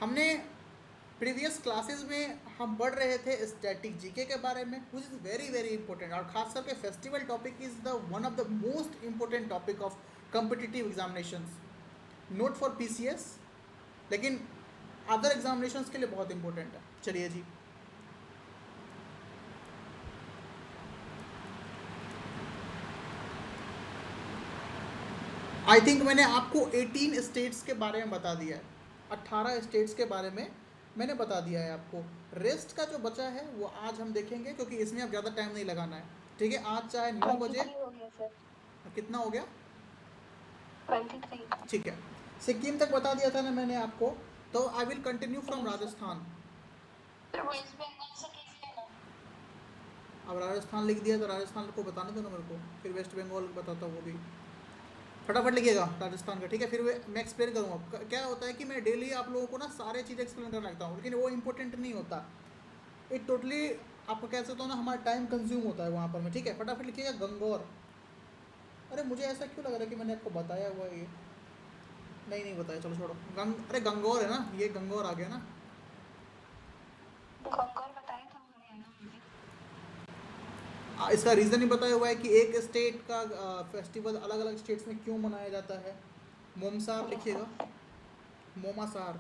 हमने previous classes में हम पढ़ रहे थे स्टैटिक जीके के बारे में, which is very very important, और खास करके festival topic is the one of the most important topic of competitive examinations, note for PCS, लेकिन अदर एग्जामिनेशंस के लिए बहुत इंपॉर्टेंट है। चलिए जी, आई थिंक मैंने आपको 18 स्टेट्स के बारे में बता दिया है, 18 स्टेट्स के बारे में मैंने बता दिया है आपको। रेस्ट का जो बचा है वो आज हम देखेंगे, क्योंकि इसमें अब ज़्यादा टाइम नहीं लगाना है। ठीक है, आज चाहे 9 बजे, हो गया सर, कितना हो गया, 23। ठीक है, सिक्किम तक बता दिया था ना मैंने आपको। तो I will continue from Rajasthan. West Bengal से कीजिए ना। अब राजस्थान लिख दिया तो राजस्थान को बताने दो ना मेरे को, फिर वेस्ट बंगाल बताता हूँ वो भी। फटाफट लिखिएगा राजस्थान का, ठीक है, फिर मैं एक्सप्लेन करूँगा। क्या होता है कि मैं डेली आप लोगों को ना सारे चीज़ एक्सप्लेन करने लगता हूँ, लेकिन वो इंपॉर्टेंट नहीं होता, इट टोटली आपको कह सकता हूँ ना, हमारा टाइम कंज्यूम होता है वहाँ पर में। ठीक है, फटाफट लिखिएगा गंगौर। अरे मुझे ऐसा क्यों लग रहा है कि मैंने आपको बताया हुआ है ये, नहीं नहीं बताया, चलो छोड़ो। अरे गंगौर है ना, ये गंगौर आ गया ना। गंगौर बताया था हरियाणा में। इसका रीज़न ही बताया हुआ है कि एक स्टेट का फेस्टिवल अलग अलग स्टेट्स में क्यों मनाया जाता है। मोमसार लिखिएगा, मोमासार,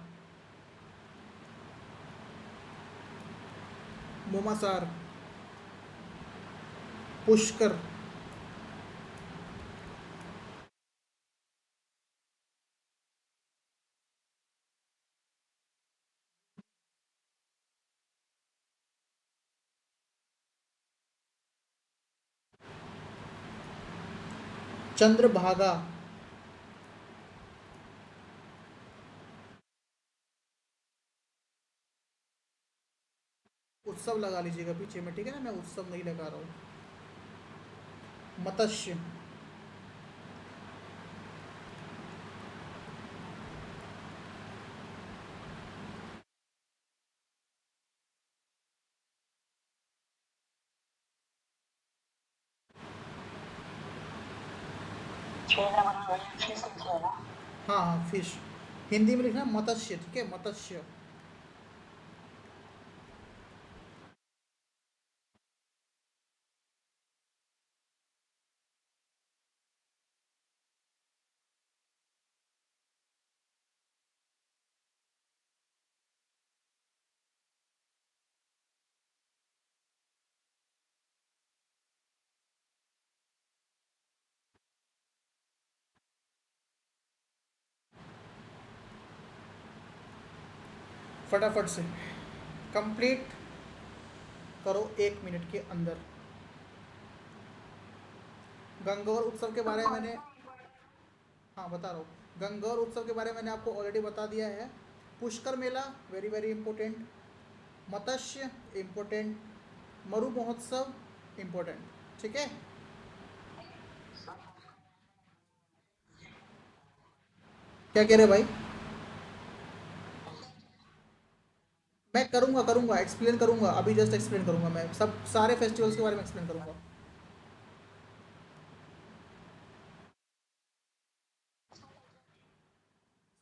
मोमासार, पुष्कर, चंद्रभागा, उत्सव लगा लीजिएगा पीछे में, ठीक है ना, मैं उत्सव नहीं लगा रहा हूँ। मत्स्य, हाँ हाँ फिश, हिंदी में लिखना मत्स्य, ठीक है, मत्स्य। फटाफट से कंप्लीट करो 1 मिनट के अंदर। गंगौर उत्सव के बारे में मैंने, हाँ बता रहा हूँ, गंगौर उत्सव के बारे में मैंने आपको ऑलरेडी बता दिया है। पुष्कर मेला वेरी वेरी इंपॉर्टेंट, मत्स्य इम्पोर्टेंट, मरु महोत्सव इम्पोर्टेंट, ठीक है। क्या कह रहे भाई, मैं करूँगा करूँगा एक्सप्लेन करूँगा, अभी जस्ट एक्सप्लेन करूँगा, मैं सब सारे फेस्टिवल्स के बारे में एक्सप्लेन करूँगा।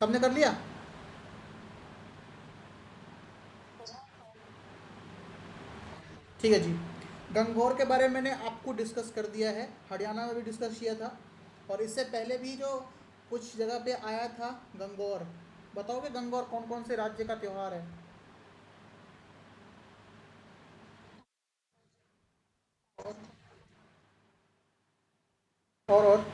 सबने कर लिया, ठीक है जी। गंगौर के बारे में मैंने आपको डिस्कस कर दिया है, हरियाणा में भी डिस्कस किया था, और इससे पहले भी जो कुछ जगह पे आया था गंगौर। बताओगे गंगौर कौन कौन से राज्य का त्यौहार है। और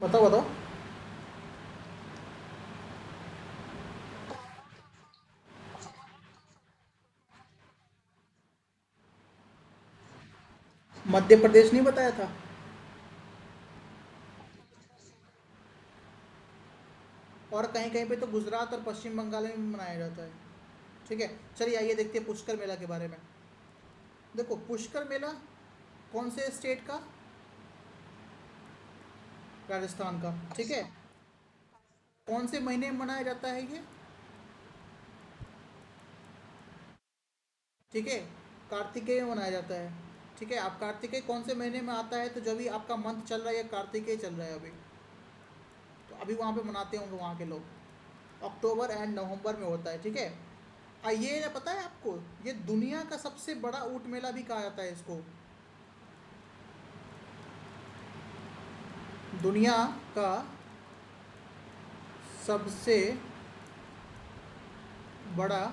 बताओ बताओ। मध्य प्रदेश नहीं बताया था, और कहीं कहीं पे तो गुजरात और पश्चिम बंगाल में भी मनाया जाता है। ठीक है, चलिए आइए देखते हैं पुष्कर मेला के बारे में। देखो पुष्कर मेला कौन से स्टेट का, राजस्थान का, ठीक है। कौन से महीने में मनाया जाता है ये, ठीक है, कार्तिकेय में मनाया जाता है। ठीक है। आप कार्तिकेय कौन से महीने में आता है, तो जब भी आपका मंथ चल रहा है, या कार्तिकेय चल रहा है अभी, तो अभी वहाँ पे मनाते होंगे वहाँ के लोग। अक्टूबर एंड नवंबर में होता है, ठीक है। ये ना पता है आपको, ये दुनिया का सबसे बड़ा ऊंट मेला भी कहा जाता है इसको। दुनिया का सबसे बड़ा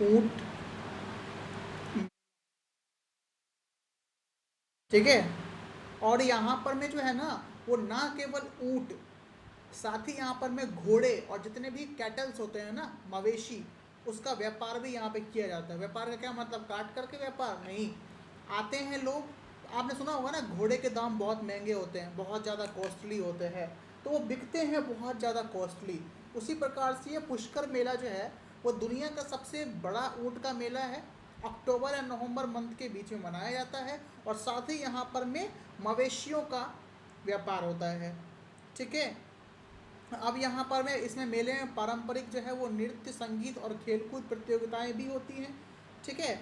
ऊंट, ठीक है। और यहाँ पर में जो है ना, वो ना केवल ऊंट, साथ ही यहाँ पर में घोड़े और जितने भी कैटल्स होते हैं ना, मवेशी, उसका व्यापार भी यहाँ पे किया जाता है। व्यापार का क्या मतलब, काट करके व्यापार नहीं, आते हैं लोग। आपने सुना होगा ना, घोड़े के दाम बहुत महंगे होते हैं, बहुत ज़्यादा कॉस्टली होते हैं, तो वो बिकते हैं बहुत ज़्यादा कॉस्टली। उसी प्रकार से ये पुष्कर मेला जो है, वो दुनिया का सबसे बड़ा ऊँट का मेला है। अक्टूबर या नवंबर मंथ के बीच में मनाया जाता है, और साथ ही यहाँ पर में मवेशियों का व्यापार होता है, ठीक है। अब यहाँ पर में इसमें मेले में पारंपरिक जो है वो नृत्य, संगीत और खेलकूद प्रतियोगिताएं भी होती हैं, ठीक है।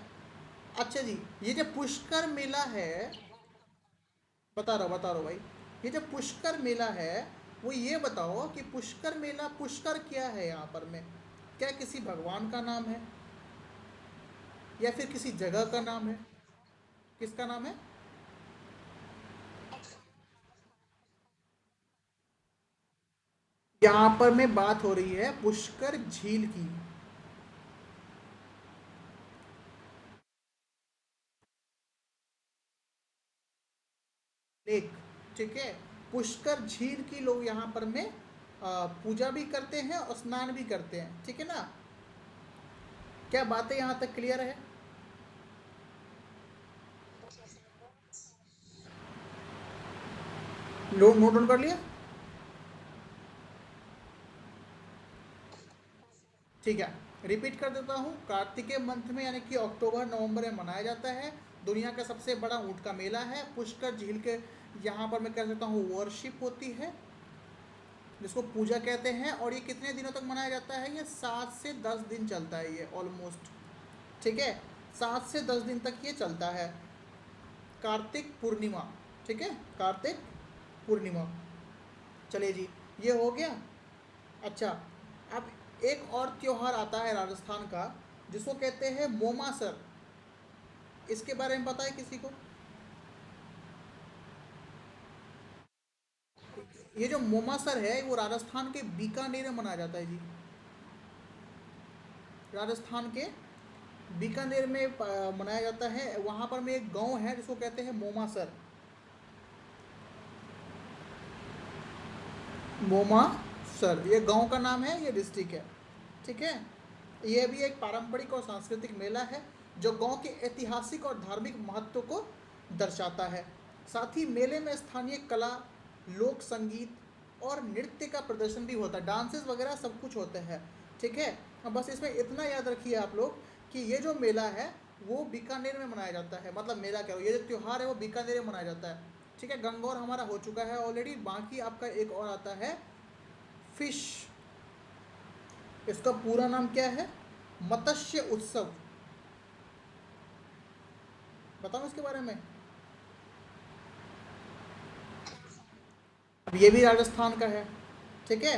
अच्छा जी, ये जो पुष्कर मेला है, बता रहा हूँ भाई, ये जो पुष्कर मेला है, वो ये बताओ कि पुष्कर मेला, पुष्कर क्या है यहाँ पर में, क्या किसी भगवान का नाम है, या फिर किसी जगह का नाम है, किसका नाम है? यहाँ पर में बात हो रही है पुष्कर झील की, लेक, ठीक है। पुष्कर झील की लोग यहाँ पर में पूजा भी करते हैं और स्नान भी करते हैं, ठीक है ना। क्या बातें यहाँ तक क्लियर है? लोग नोट डाउन कर लिया? ठीक है, रिपीट कर देता हूँ। कार्तिकेय मंथ में यानी कि अक्टूबर नवंबर में मनाया जाता है। दुनिया का सबसे बड़ा ऊँट का मेला है। पुष्कर झील के यहाँ पर मैं कह सकता हूँ वर्शिप होती है, जिसको पूजा कहते हैं। और ये कितने दिनों तक मनाया जाता है? ये 7 से 10 दिन चलता है ये ऑलमोस्ट, ठीक है। 7 से 10 दिन तक ये चलता है। कार्तिक पूर्णिमा, ठीक है, कार्तिक पूर्णिमा। चलिए जी, ये हो गया। अच्छा, अब एक और त्योहार आता है राजस्थान का, जिसको कहते हैं मोमासर। इसके बारे में पता है किसी को? ये जो मोमासर है, वो राजस्थान के बीकानेर में मनाया जाता है जी। राजस्थान के बीकानेर में मनाया जाता है। वहाँ पर में एक गांव है जिसको कहते हैं मोमासर। मोमासर ये गांव का नाम है, ये डिस्ट्रिक्ट है, ठीक है। ये भी एक पारंपरिक और सांस्कृतिक मेला है, जो गांव के ऐतिहासिक और धार्मिक महत्व को दर्शाता है। साथ ही मेले में स्थानीय कला, लोक संगीत और नृत्य का प्रदर्शन भी होता है, डांसेस वगैरह सब कुछ होते हैं, ठीक है। अब बस इसमें इतना याद रखिए आप लोग कि ये जो मेला है वो बीकानेर में मनाया जाता है, मतलब मेला क्या हो, ये जो त्यौहार है वो बीकानेर में मनाया जाता है, ठीक है। गंगौर हमारा हो चुका है ऑलरेडी। बाकी आपका एक और आता है फिश, इसका पूरा नाम क्या है? मत्स्य उत्सव। बताऊं इसके बारे में? अब ये भी राजस्थान का है, ठीक है।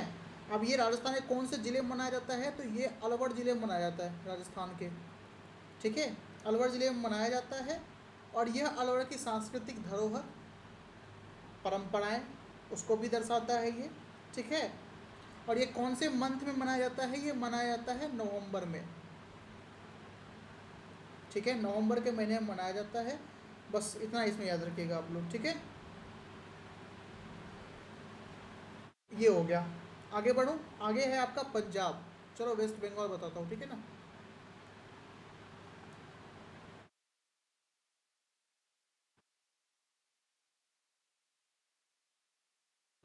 अब ये राजस्थान के कौन से ज़िले में मनाया जाता है? तो ये अलवर ज़िले में मनाया जाता है राजस्थान के, ठीक है। अलवर ज़िले में मनाया जाता है। और यह अलवर की सांस्कृतिक धरोहर, परंपराएं, उसको भी दर्शाता है ये, ठीक है। और ये कौन से मंथ में मनाया जाता है? ये मनाया जाता है नवंबर में, ठीक है। नवंबर के महीने में मनाया जाता है। बस इतना इसमें याद रखिएगा आप लोग, ठीक है। ये हो गया। आगे बढ़ो, आगे है आपका पंजाब। चलो वेस्ट बंगाल बताता हूँ, ठीक है ना।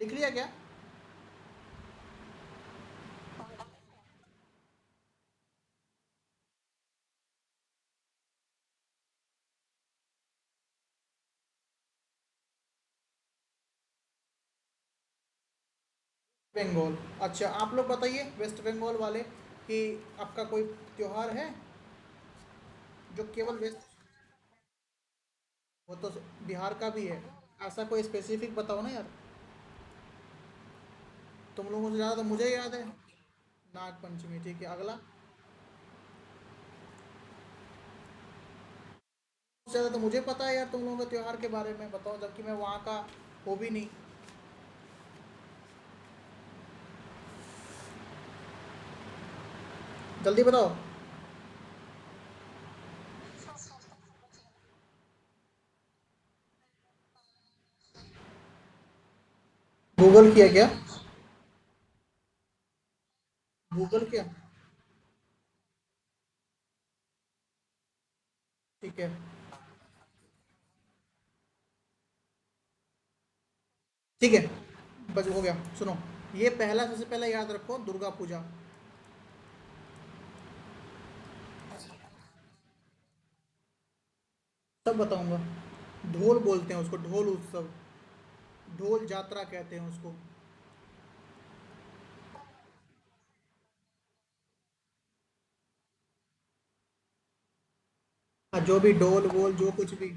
लिख लिया क्या? बंगाल। अच्छा, आप लोग बताइए वेस्ट बंगाल वाले कि आपका कोई त्योहार है? जो केवल वेस्ट, वो तो बिहार का भी है। ऐसा कोई स्पेसिफिक बताओ ना यार। तुम लोगों से ज़्यादा तो मुझे याद है। नाग पंचमी, ठीक है, अगला। उससे ज़्यादा तो मुझे पता है यार तुम लोगों के त्योहार के बारे में, बताओ, जबकि मैं वहाँ का हो भी नहीं। जल्दी बताओ। गूगल किया क्या? गूगल किया? ठीक है। ठीक है, बस हो गया, सुनो। ये पहला, सबसे पहले याद रखो, दुर्गा पूजा। सब बताऊंगा। ढोल बोलते हैं उसको, ढोल उत्सव। ढोल यात्रा कहते हैं उसको। हाँ, जो भी ढोल वोल जो कुछ भी।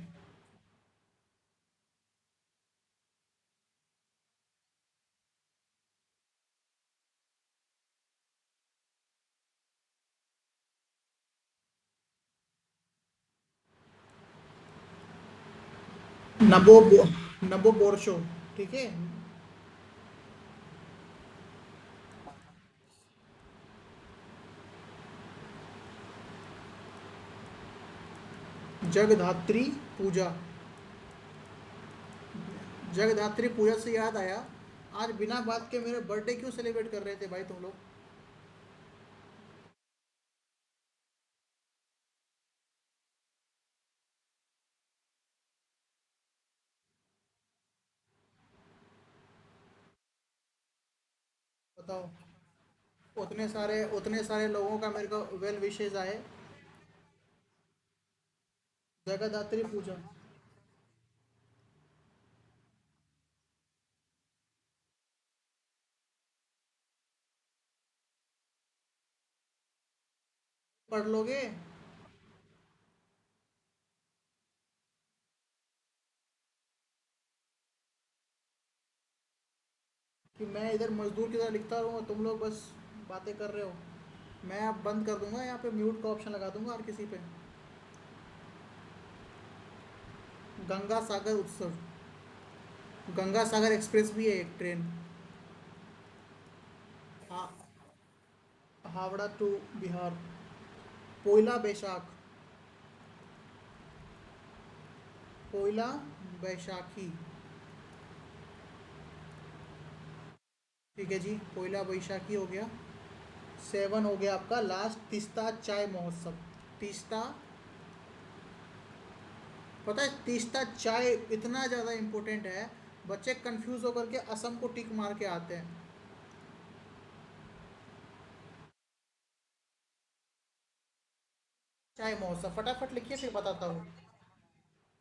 नबो नबो बोर्शो, ठीक है। जगधात्री पूजा। जगधात्री पूजा से याद आया, आज बिना बात के मेरे बर्थडे क्यों सेलिब्रेट कर रहे थे भाई तुम लोग? बताओ। उतने सारे लोगों का मेरे को वेल विशेज आए। जगदात्री पूजा। पढ़ लोगे? कि मैं इधर मजदूर की तरह लिखता रहूँ और तुम लोग बस बातें कर रहे हो। मैं अब बंद कर दूंगा, यहाँ पे म्यूट का ऑप्शन लगा दूंगा हर किसी पे। गंगा सागर उत्सव। गंगा सागर एक्सप्रेस भी है एक ट्रेन। हाँ, हावड़ा टू बिहार। पोइला बैशाख। पोइला बैशाखी। ठीक है जी, पोइला बैशाखी हो गया। 7 हो गया आपका लास्ट, तीस्ता चाय महोत्सव। तीस्ता। पता है तीस्ता चाय इतना ज़्यादा इम्पोर्टेंट है, बच्चे कंफ्यूज होकर के असम को टिक मार के आते हैं। चाय महोत्सव फटाफट लिखिए फिर बताता हूँ।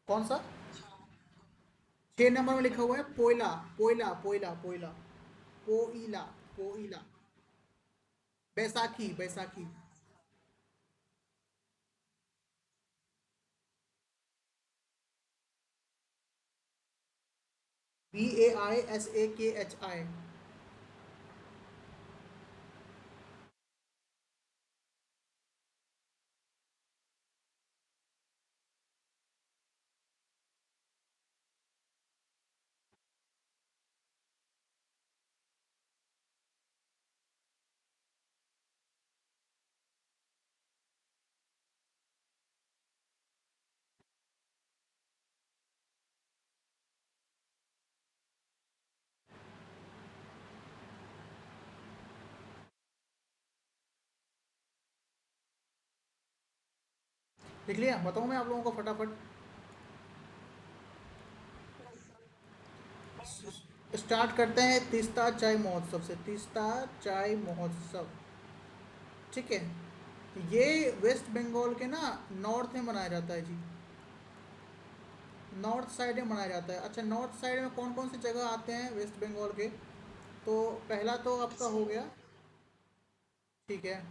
कौन सा? 6 नंबर में लिखा हुआ है पोइला। पोइला पोइला पोइला। पोइला। पोइला। बैसाखी बैसाखी। BAISAKHI। लिख लिया? बताऊँ मैं आप लोगों को फटाफट? स्टार्ट करते हैं तीस्ता चाय महोत्सव से। तीस्ता चाय महोत्सव, ठीक है। ये वेस्ट बंगाल के ना नॉर्थ में मनाया जाता है जी। नॉर्थ साइड में मनाया जाता है। अच्छा, नॉर्थ साइड में कौन कौन सी जगह आते हैं वेस्ट बंगाल के? तो पहला तो आपका हो गया। ठीक है।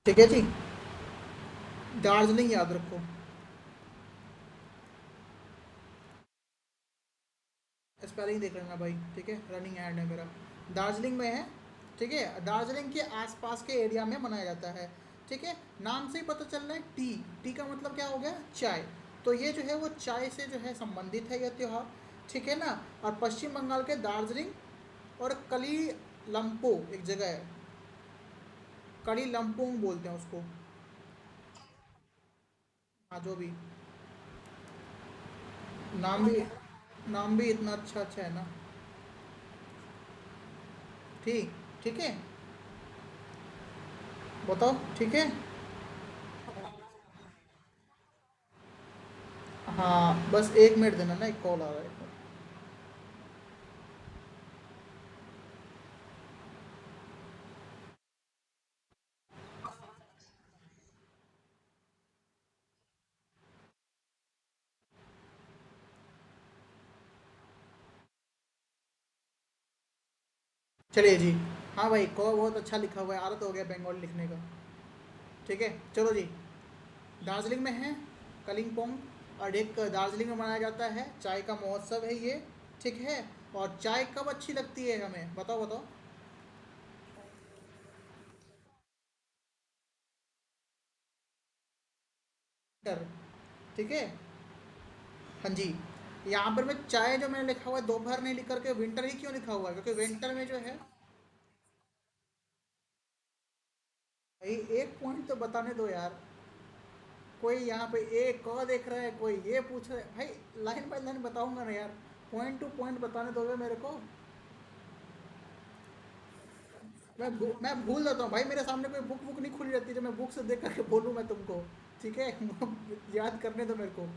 ठीक है जी, दार्जिलिंग याद रखो। स्पेलिंग देख लेना भाई, ठीक है, रनिंग हैंड है मेरा। दार्जिलिंग में है, ठीक है, दार्जिलिंग के आसपास के एरिया में मनाया जाता है, ठीक है। नाम से ही पता चल रहा है, टी, टी का मतलब क्या हो गया, चाय। तो ये जो है वो चाय से जो है संबंधित है यह त्यौहार, ठीक है ना। और पश्चिम बंगाल के दार्जिलिंग और कली लम्पो एक जगह है, कली लम्पोंग बोलते हैं उसको। हाँ जो भी, नाम भी, नाम भी इतना अच्छा अच्छा है ना। ठीक, ठीक है, बताओ, ठीक है। हाँ बस 1 मिनट देना ना, एक कॉल आ रहा है। चलिए जी। हाँ भाई, को बहुत अच्छा लिखा हुआ है, आदत हो गया बंगाली लिखने का। ठीक है, चलो जी। दार्जिलिंग में है कलिम्पोंग, और एक दार्जिलिंग में मनाया जाता है चाय का महोत्सव है ये, ठीक है। और चाय कब अच्छी लगती है हमें, बताओ बताओ। विंटर, ठीक है। हाँ जी। यहाँ पर मैं चाय जो मैंने लिखा हुआ है दोपहर नहीं लिख करके विंटर ही क्यों लिखा हुआ है, क्योंकि विंटर में जो है, भाई एक पॉइंट तो बताने दो यार। कोई यहाँ पे एक क देख रहा है, कोई ये पूछ रहा है, भाई लाइन बाय लाइन बताऊंगा ना यार, पॉइंट टू पॉइंट बताने दोगे मेरे को। मैं भूल जाता हूँ भाई, मेरे सामने कोई बुक बुक नहीं खुली रहती जो मैं बुक से देख करके बोलूँ मैं तुमको, ठीक है। याद करने दो मेरे को,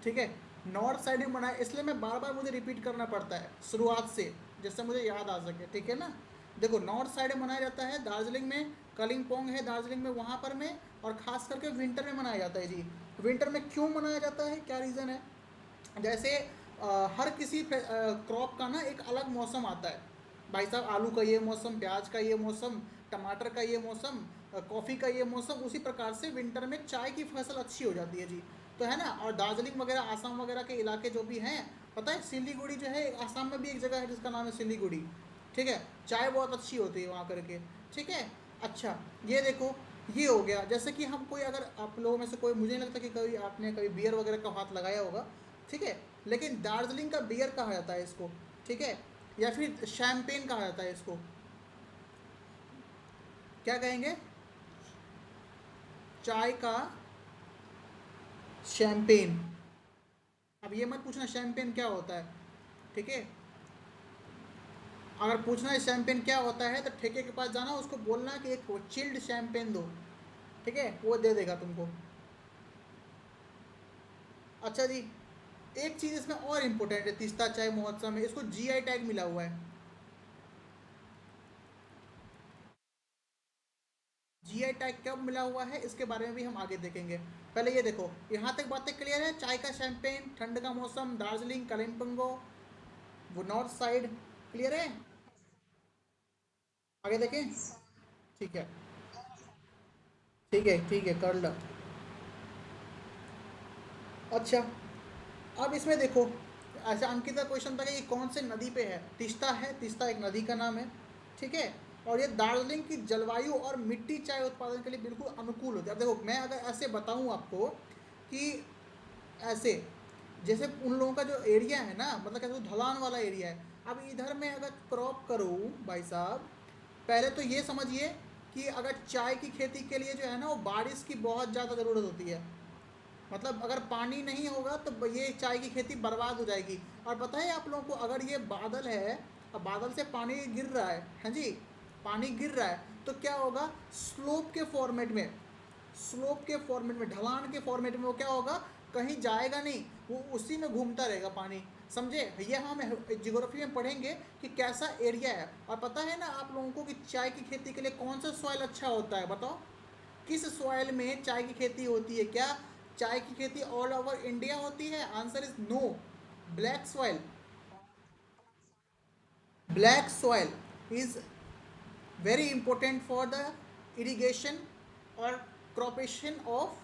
ठीक है। नॉर्थ साइड में बनाया, इसलिए मैं बार बार मुझे रिपीट करना पड़ता है शुरुआत से, जिससे मुझे याद आ सके, ठीक है ना। देखो नॉर्थ साइड में मनाया जाता है दार्जिलिंग में, कलिम्पोंग है दार्जिलिंग में, वहाँ पर में, और ख़ास करके विंटर में मनाया जाता है जी। विंटर में क्यों मनाया जाता है, क्या रीज़न है। जैसे हर किसी क्रॉप का ना एक अलग मौसम आता है, भाई साहब आलू का ये मौसम, प्याज का ये मौसम, टमाटर का ये मौसम, कॉफ़ी का ये मौसम, उसी प्रकार से विंटर में चाय की फसल अच्छी हो जाती है जी। तो है ना। और दार्जिलिंग वगैरह आसाम वगैरह के इलाके जो भी हैं, पता है सिलीगुड़ी जो है, आसाम में भी एक जगह है जिसका नाम है सिलीगुड़ी, ठीक है। चाय बहुत अच्छी होती है वहाँ करके, ठीक है। अच्छा, ये देखो, ये हो गया। जैसे कि हम कोई, अगर आप लोगों में से कोई, मुझे नहीं लगता कि कभी आपने कभी बियर वगैरह का हाथ लगाया होगा, ठीक है। लेकिन दार्जिलिंग का बियर कहा जाता है इसको, ठीक है। या फिर शैम्पेन कहा जाता है इसको, क्या कहेंगे, चाय का शैम्पेन। अब ये मत पूछना शैम्पेन क्या होता है, ठीक है। अगर पूछना है शैम्पेन क्या होता है तो ठेके के पास जाना, उसको बोलना कि एक चिल्ड शैम्पेन दो, ठीक है, वो दे देगा तुमको। अच्छा जी, एक चीज़ इसमें और इम्पोर्टेंट है, तीस्ता चाय महोत्सव में इसको जीआई टैग मिला हुआ है। जीआई टैग कब मिला हुआ है इसके बारे में भी हम आगे देखेंगे। पहले ये देखो, यहाँ तक बातें क्लियर है, चाय का शैंपेन, ठंड का मौसम, दार्जिलिंग, कलिम्पोंगो, वो नॉर्थ साइड, क्लियर है। आगे देखें, ठीक है, ठीक है, ठीक है, कर लो। अच्छा, अब इसमें देखो, ऐसा अंकित का क्वेश्चन था कि ये कौन से नदी पे है, तिस्ता है, तिस्ता एक नदी का नाम है, ठीक है। और ये दार्जिलिंग की जलवायु और मिट्टी चाय उत्पादन के लिए बिल्कुल अनुकूल होती है। अब देखो मैं अगर ऐसे बताऊं आपको कि ऐसे, जैसे उन लोगों का जो एरिया है ना, मतलब कैसे ढलान वाला एरिया है, अब इधर मैं अगर क्रॉप करूँ भाई साहब, पहले तो ये समझिए कि अगर चाय की खेती के लिए जो है ना वो बारिश की बहुत ज़्यादा ज़रूरत होती है। मतलब अगर पानी नहीं होगा तो ये चाय की खेती बर्बाद हो जाएगी। और पता है आप लोगों को, अगर ये बादल है, अब बादल से पानी गिर रहा है, हाँ जी, पानी गिर रहा है, तो क्या होगा, स्लोप के फॉर्मेट में, स्लोप के फॉर्मेट में, ढलान के फॉर्मेट में वो क्या होगा, कहीं जाएगा नहीं, वो उसी में घूमता रहेगा पानी। समझे, ये हम जियोग्राफी में पढ़ेंगे कि कैसा एरिया है। और पता है ना आप लोगों को कि चाय की खेती के लिए कौन सा सॉइल अच्छा होता है, बताओ। किस सॉइल में चाय की खेती होती है, क्या चाय की खेती ऑल ओवर इंडिया होती है, answer is no. Black soil, black soil is very important for the irrigation, और क्रॉपेशन ऑफ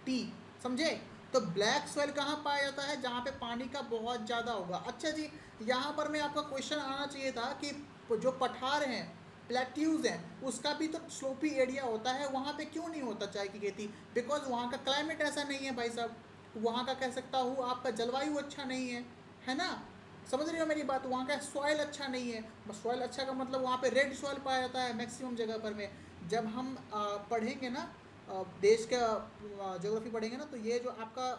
टी, समझे। तो ब्लैक सॉइल कहाँ पाया जाता है, जहाँ पे पानी का बहुत ज़्यादा होगा। अच्छा जी, यहाँ पर मैं आपका क्वेश्चन आना चाहिए था कि जो पठार हैं, प्लेट्यूज हैं, उसका भी तो स्लोपी एरिया होता है, वहाँ पे क्यों नहीं होता चाय की खेती? बिकॉज वहाँ का क्लाइमेट ऐसा नहीं है भाई साहब, वहाँ का कह सकता हूँ आपका जलवायु अच्छा नहीं है ना। समझ रहे हो मेरी बात, वहाँ का सॉइल अच्छा नहीं है। सॉइल अच्छा का मतलब वहाँ पे रेड सॉइल पाया जाता है मैक्सिमम जगह पर में। जब हम पढ़ेंगे ना देश का ज्योग्राफी पढ़ेंगे ना, तो ये जो आपका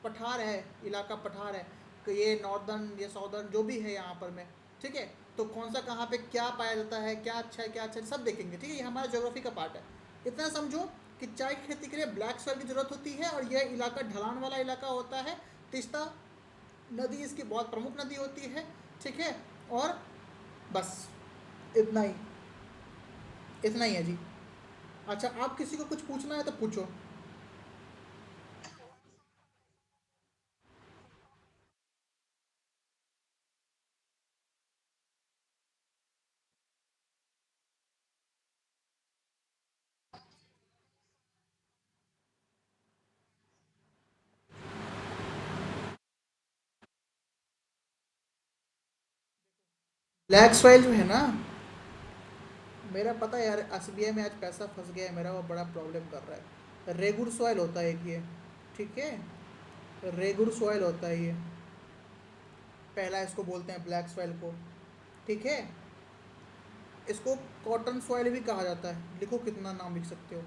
पठार है, इलाका पठार है, कि ये नॉर्दर्न या साउदर्न जो भी है यहाँ पर में, ठीक है, तो कौन सा कहाँ पे क्या पाया जाता है, क्या अच्छा है क्या अच्छा है, सब देखेंगे, ठीक है। ये हमारा ज्योग्राफी का पार्ट है। इतना समझो कि चाय की खेती के लिए ब्लैक सॉइल की ज़रूरत होती है, और यह इलाका ढलान वाला इलाका होता है। तीस्ता नदी इसकी बहुत प्रमुख नदी होती है, ठीक है। और बस इतना ही, इतना ही है जी। अच्छा, आप किसी को कुछ पूछना है तो पूछो। ब्लैक सॉइल जो है ना, मेरा पता है यार, एसबीआई में आज पैसा फंस गया है मेरा, वो बड़ा प्रॉब्लम कर रहा है। रेगुर सॉइल होता है एक ये, ठीक है, रेगुर सॉइल होता है ये, पहला इसको बोलते हैं ब्लैक सॉइल को, ठीक है। इसको कॉटन सॉइल भी कहा जाता है, लिखो कितना नाम लिख सकते हो,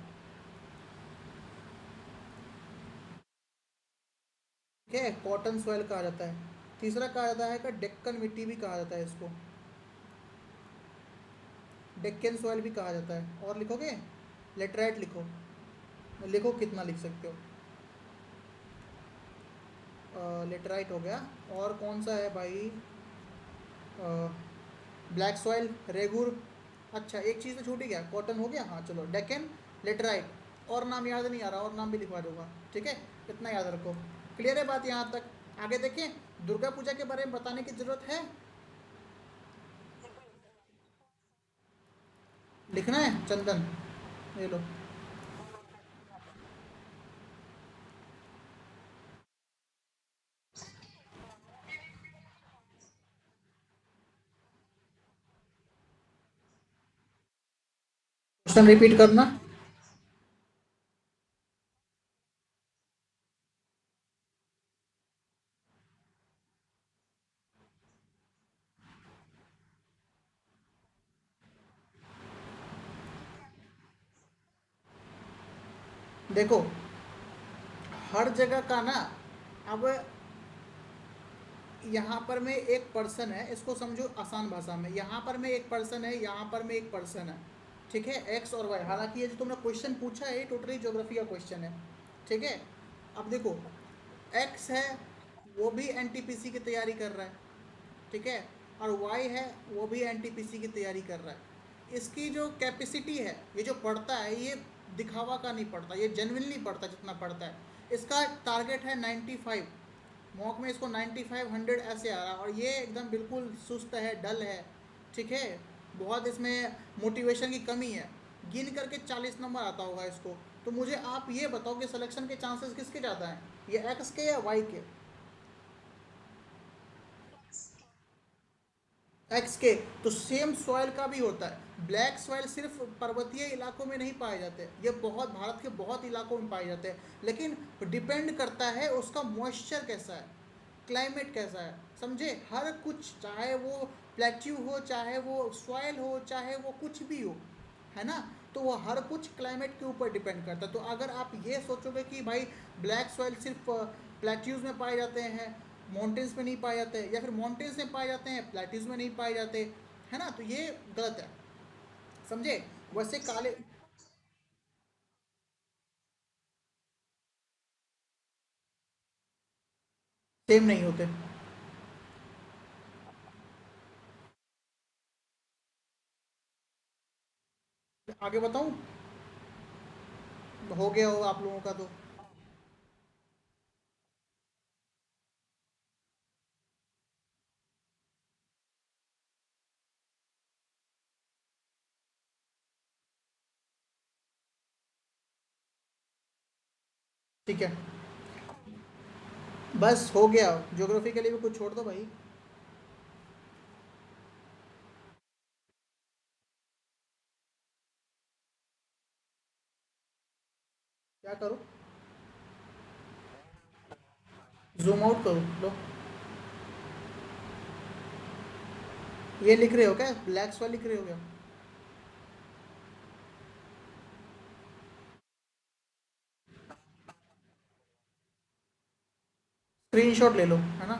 ठीक है, कॉटन सॉइल कहा जाता है। तीसरा कहा जाता है कि डेक्कन मिट्टी भी कहा जाता है इसको, डेक्कन सॉइल भी कहा जाता है। और लिखोगे, लेटराइट लिखो, लिखो कितना लिख सकते हो। लेटराइट हो गया। और कौन सा है भाई, ब्लैक सॉइल, रेगुर। अच्छा, एक चीज़ तो छूट ही गया, कॉटन हो गया, हाँ चलो, डेक्कन, लेटराइट। और नाम याद नहीं आ रहा, और नाम भी लिखवा दूंगा, ठीक है। इतना याद रखो। क्लियर है बात यहाँ तक? आगे देखें, दुर्गा पूजा के बारे में बताने की ज़रूरत है, लिखना है चंदन, ये लो। क्वेश्चन रिपीट करना। देखो, हर जगह का ना, अब यहाँ पर में एक पर्सन है, इसको समझो आसान भाषा में, यहाँ पर में एक पर्सन है, यहाँ पर में एक पर्सन है, ठीक है, एक्स और वाई। हालांकि ये जो तुमने क्वेश्चन पूछा है, ये टोटली ज्योग्राफी का क्वेश्चन है, ठीक है। अब देखो, एक्स है, वो भी एनटीपीसी की तैयारी कर रहा है, ठीक है, और वाई है, वो भी एनटीपीसी की तैयारी कर रहा है। इसकी जो कैपेसिटी है, ये जो पढ़ता है, ये दिखावा का नहीं पढ़ता, ये जेन्युइनली पढ़ता जितना पढ़ता है। इसका टारगेट है 95, मॉक में इसको 95 100 ऐसे आ रहा है, और ये एकदम बिल्कुल सुस्त है, डल है, ठीक है। बहुत इसमें मोटिवेशन की कमी है, गिन करके 40 नंबर आता होगा इसको। तो मुझे आप ये बताओ कि सिलेक्शन के चांसेस किसके ज़्यादा हैं, ये एक्स के या वाई के? एक्स के। तो सेम सॉइल का भी होता है, ब्लैक सॉइल सिर्फ पर्वतीय इलाकों में नहीं पाए जाते, ये बहुत भारत के बहुत इलाकों में पाए जाते हैं, लेकिन डिपेंड करता है उसका मॉइस्चर कैसा है, क्लाइमेट कैसा है, समझे। हर कुछ, चाहे वो प्लेट्यू हो, चाहे वो सॉइल हो, चाहे वो कुछ भी हो, है ना, तो वो हर कुछ क्लाइमेट के ऊपर डिपेंड करता है। तो अगर आप ये सोचोगे कि भाई ब्लैक सॉइल सिर्फ प्लेट्यूज में पाए जाते हैं, माउंटेन्स में नहीं पाए जाते, या फिर माउंटेन्स में पाए जाते हैं, प्लेट्यूज में नहीं पाए जाते, है ना, तो ये गलत है, समझे। वैसे काले सेम नहीं होते। आगे बताऊं, हो गया हो आप लोगों का तो। ठीक है, बस हो गया। ज्योग्राफी के लिए भी कुछ छोड़ दो भाई। क्या करो? जूम आउट करो लो। ये लिख रहे हो क्या, ब्लैक्स वाला लिख रहे हो क्या? स्क्रीनशॉट ले लो, है ना?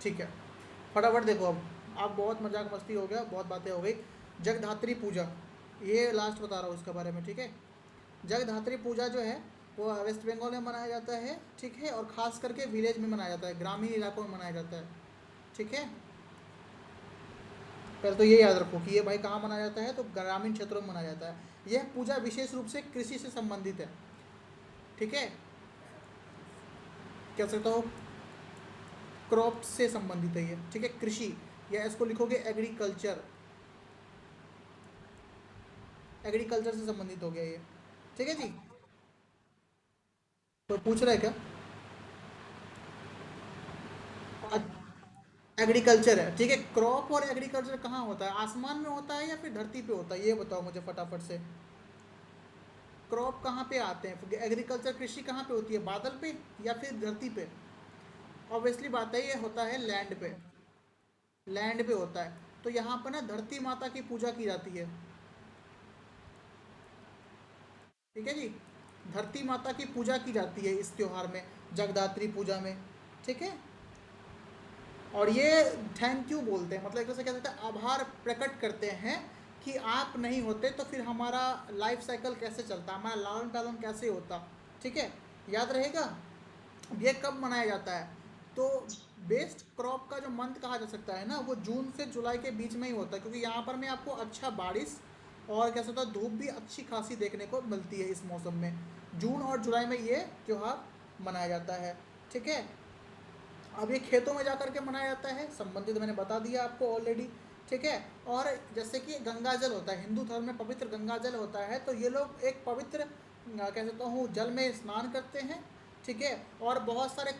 ठीक है, फटाफट देखो अब बहुत मजाक मस्ती हो गया, बहुत बातें हो गई। जगधात्री पूजा, ये लास्ट बता रहा हूँ इसके बारे में, ठीक है? जगधात्री पूजा जो है वो वेस्ट बंगाल में मनाया जाता है, ठीक है? और ख़ास करके विलेज में मनाया जाता है, ग्रामीण इलाकों में मनाया जाता है, ठीक है? पहले तो ये याद रखो कि ये भाई कहाँ मनाया जाता है, तो ग्रामीण क्षेत्रों में मनाया जाता है। यह पूजा विशेष रूप से कृषि से संबंधित है, ठीक है? कह सकता हो क्रॉप से संबंधित है ये, ठीक है? कृषि, या इसको लिखोगे एग्रीकल्चर, एग्रीकल्चर से संबंधित हो गया ये, ठीक है जी? तो पूछ रहा है क्या? एग्रीकल्चर है, ठीक है? क्रॉप और एग्रीकल्चर कहाँ होता है, आसमान में होता है या फिर धरती पे होता है, ये बताओ मुझे फटाफट से। क्रॉप कहाँ पे आते हैं, एग्रीकल्चर कृषि कहाँ पे होती है, बादल पे या फिर धरती पे? ऑब्वियसली बात है, ये होता है लैंड पे, लैंड पे होता है। तो यहाँ पर ना धरती माता की पूजा की जाती है, ठीक है जी? धरती माता की पूजा की जाती है इस त्योहार में, जगदात्री पूजा में, ठीक है? और ये थैंक यू बोलते हैं, मतलब एक तरह से कह सकते हैं आभार प्रकट करते हैं कि आप नहीं होते तो फिर हमारा लाइफ साइकिल कैसे चलता, हमारा लालन पालन कैसे होता, ठीक है? याद रहेगा। अब ये कब मनाया जाता है, तो बेस्ट क्रॉप का जो मंथ कहा जा सकता है ना, वो जून से जुलाई के बीच में ही होता है, क्योंकि यहाँ पर में आपको अच्छा बारिश और क्या सकता है धूप भी अच्छी खासी देखने को मिलती है इस मौसम में। जून और जुलाई में ये त्यौहार मनाया जाता है, ठीक है? अब ये खेतों में जा कर के मनाया जाता है, संबंधित मैंने बता दिया आपको ऑलरेडी, ठीक है? और जैसे कि गंगा जल होता है, हिंदू धर्म में पवित्र गंगा जल होता है, तो ये लोग एक पवित्र कह सकता हूँ जल में स्नान करते हैं, ठीक है? और बहुत सारे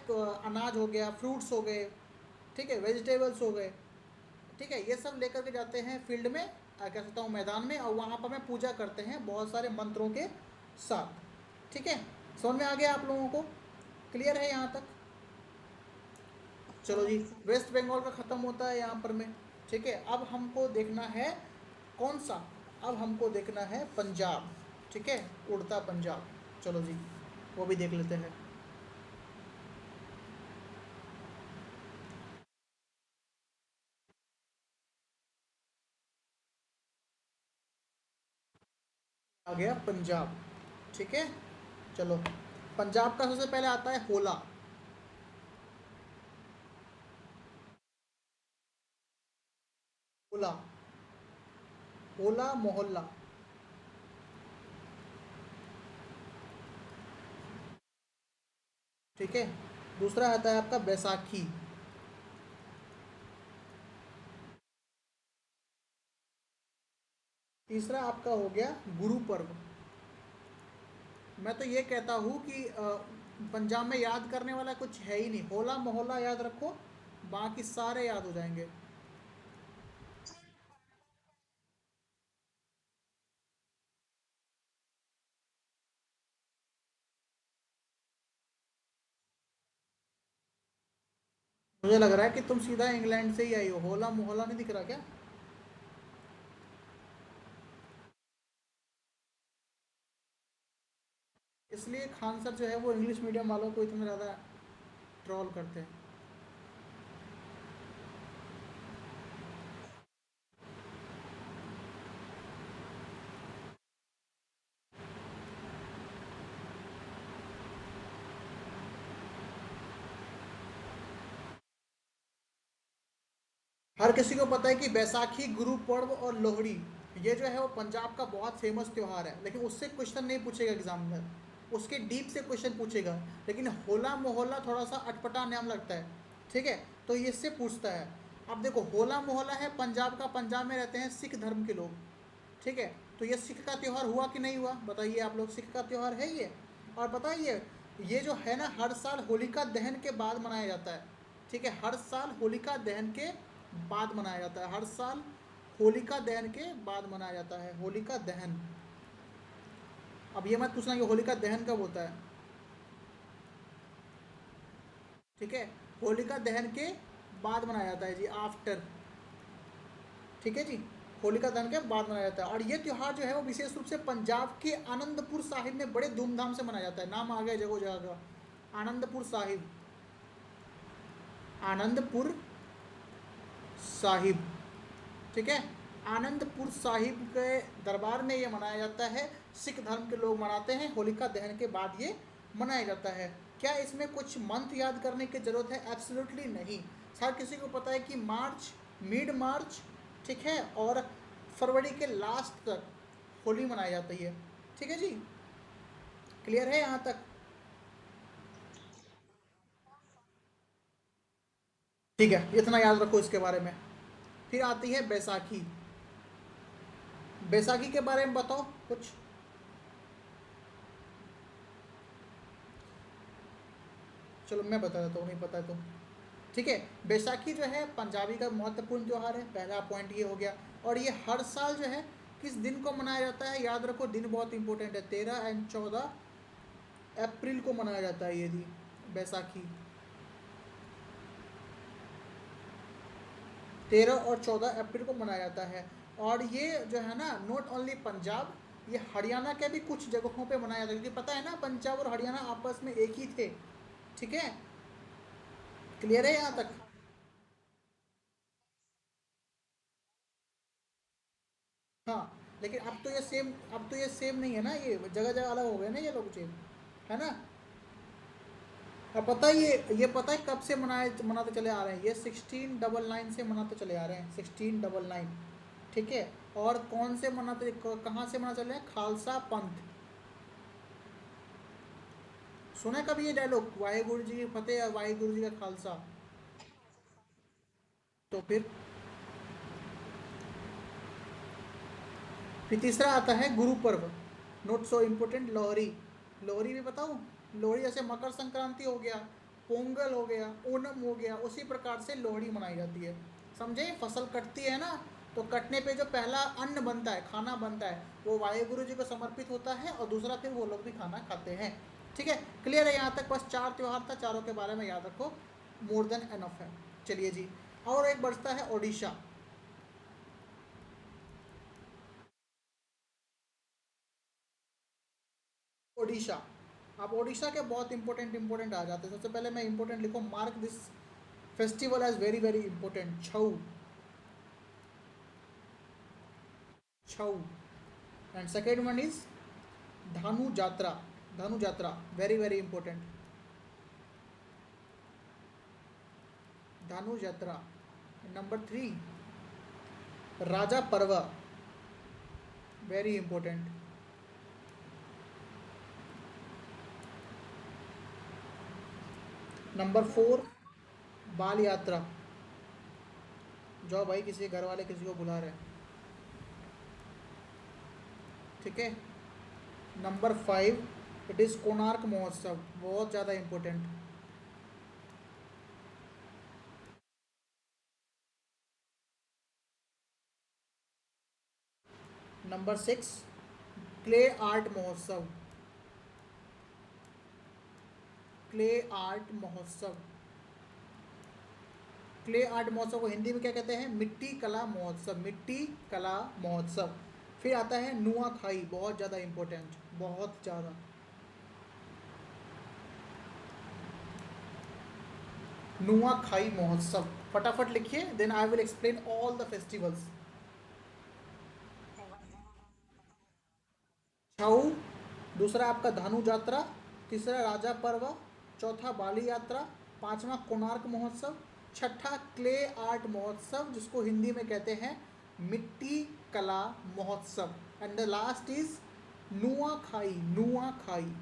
अनाज हो गया, फ्रूट्स हो गए, ठीक है, वेजिटेबल्स हो गए, ठीक है, ये सब लेकर के जाते हैं फील्ड में, कह सकता हूँ मैदान में, और वहाँ पर मैं पूजा करते हैं बहुत सारे मंत्रों के साथ, ठीक है? समझ में आ गया आप लोगों को? क्लियर है यहाँ तक? चलो जी, वेस्ट बंगाल का ख़त्म होता है यहाँ पर में, ठीक है? अब हमको देखना है कौन सा, अब हमको देखना है पंजाब, ठीक है? उड़ता पंजाब, चलो जी वो भी देख लेते हैं। आ गया पंजाब, ठीक है? चलो, पंजाब का सबसे पहले आता है होला। होला, होला मोहल्ला, ठीक है? दूसरा आता है आपका बैसाखी। तीसरा आपका हो गया गुरु पर्व। मैं तो ये कहता हूँ कि पंजाब में याद करने वाला कुछ है ही नहीं, होला मोहल्ला याद रखो, बाकी सारे याद हो जाएंगे। मुझे लग रहा है कि तुम सीधा इंग्लैंड से ही आई हो, होला मोहल्ला नहीं दिख रहा क्या? इसलिए खान सर जो है वो इंग्लिश मीडियम वालों को इतना ज़्यादा ट्रोल करते हैं। हर किसी को पता है कि बैसाखी, गुरु पर्व और लोहड़ी, ये जो है वो पंजाब का बहुत फेमस त्यौहार है, लेकिन उससे क्वेश्चन नहीं पूछेगा एग्जाम में, उसके डीप से क्वेश्चन पूछेगा। लेकिन होला मोहल्ला थोड़ा सा अटपटा नाम लगता है, ठीक है? तो ये इससे पूछता है। अब देखो होला मोहल्ला है पंजाब का, पंजाब में रहते हैं सिख धर्म के लोग, ठीक है। तो ये सिख का त्यौहार हुआ कि नहीं हुआ बताइए आप लोग, सिख का त्यौहार है ये। और बताइए ये जो है ना हर साल होलिका दहन के बाद मनाया जाता है, ठीक है। हर साल होलिका दहन के बाद मनाया जाता है, हर साल होलिका दहन के बाद मनाया जाता है, होलिका दहन। अब ये मत पूछना कि होलिका दहन कब होता है, ठीक है। होलिका दहन के बाद मनाया जाता है जी, आफ्टर, ठीक है जी। होलिका दहन के बाद मनाया जाता है। और ये त्यौहार जो है वो विशेष रूप से पंजाब के आनंदपुर साहिब में बड़े धूमधाम से मनाया जाता है। नाम आ गया जगह जगह का, आनंदपुर साहिब, आनंदपुर साहिब, ठीक है। आनंदपुर साहिब के दरबार में ये मनाया जाता है, सिख धर्म के लोग मनाते हैं, होलिका दहन के बाद ये मनाया जाता है। क्या इसमें कुछ मंथ याद करने की ज़रूरत है? एब्सोल्युटली नहीं। हर किसी को पता है कि मार्च, मिड मार्च, ठीक है, और फरवरी के लास्ट तक होली मनाई जाती है, ठीक है जी। क्लियर है यहाँ तक? ठीक है, इतना याद रखो इसके बारे में। फिर आती है बैसाखी। बैसाखी के बारे में बताओ कुछ। चलो मैं बता देता हूँ, नहीं पता है तो, ठीक है। बैसाखी जो है पंजाबी का महत्वपूर्ण त्यौहार है, पहला पॉइंट ये हो गया। और ये हर साल जो है किस दिन को मनाया जाता है, याद रखो दिन बहुत इंपॉर्टेंट है, 13 एंड 14 अप्रैल को मनाया जाता है ये दिन, बैसाखी। 13 और 14 अप्रैल को मनाया जाता है। और ये जो है ना नॉट ओनली पंजाब, ये हरियाणा के भी कुछ जगहों पे मनाया जाता है, क्योंकि पता है ना पंजाब और हरियाणा आपस में एक ही थे, ठीक है। क्लियर है यहाँ तक? हाँ, लेकिन अब तो ये सेम, अब तो ये सेम नहीं है ना, ये जगह जगह अलग हो गए ना ये लोग चेंज, है ना। अब पता है ये पता है कब से मनाते चले आ रहे हैं, ये 1699 से मनाते चले आ रहे हैं, 1699, ठीक है। और कौन से मनाते, कहाँ से मना चले हैं? खालसा पंथ। सुना है कभी ये डायलॉग, वाहेगुरु जी की फतेह या वाहेगुरु जी का खालसा? तो फिर तीसरा आता है Guru Parv, note so important, Lohri. Lohri भी बताऊँ? लोहरी जैसे मकर संक्रांति हो गया, पोंगल हो गया, ओणम हो गया, उसी प्रकार से लोहड़ी मनाई जाती है। समझे? फसल कटती है ना, तो कटने पे जो पहला अन्न बनता है, खाना बनता है, वो वाहेगुरु जी को समर्पित होता है, और दूसरा फिर वो लोग भी खाना खाते हैं, ठीक है। क्लियर है यहाँ तक? बस 4 त्यौहार था, चारों के बारे में याद रखो, मोर देन एनफ है। चलिए जी, और एक बचता है ओडिशा। ओडिशा, अब ओडिशा के बहुत इंपॉर्टेंट इंपॉर्टेंट आ जाते हैं। सबसे पहले मैं इंपॉर्टेंट लिखो, mark this festival as very very important, Chhau, Chhau. And second one is Dhanu Jatra, Dhanu Jatra, very very important, Dhanu Jatra. Number 3 Raja Parba, very important. Number 4 बाल यात्रा, जाओ भाई किसी घर वाले किसी को बुला रहे हैं, ठीक है। नंबर 5 इट इज़ कोणार्क महोत्सव, बहुत ज़्यादा इंपॉर्टेंट। नंबर 6 क्ले आर्ट महोत्सव, क्ले आर्ट महोत्सव। क्ले आर्ट महोत्सव को हिंदी में क्या कहते हैं? मिट्टी कला महोत्सव, मिट्टी कला महोत्सव। फिर आता है नुआखाई, बहुत ज़्यादा इंपॉर्टेंट, बहुत ज़्यादा। नुआखाई महोत्सव, फटाफट लिखिए, then I will explain all the festivals. Chhau, दूसरा आपका धानु यात्रा, तीसरा राजा पर्व, चौथा बाली यात्रा, पांचवा कोणार्क महोत्सव, छठा क्ले आर्ट महोत्सव जिसको हिंदी में कहते हैं मिट्टी कला महोत्सव, and the last is Nuakhai, Nuakhai.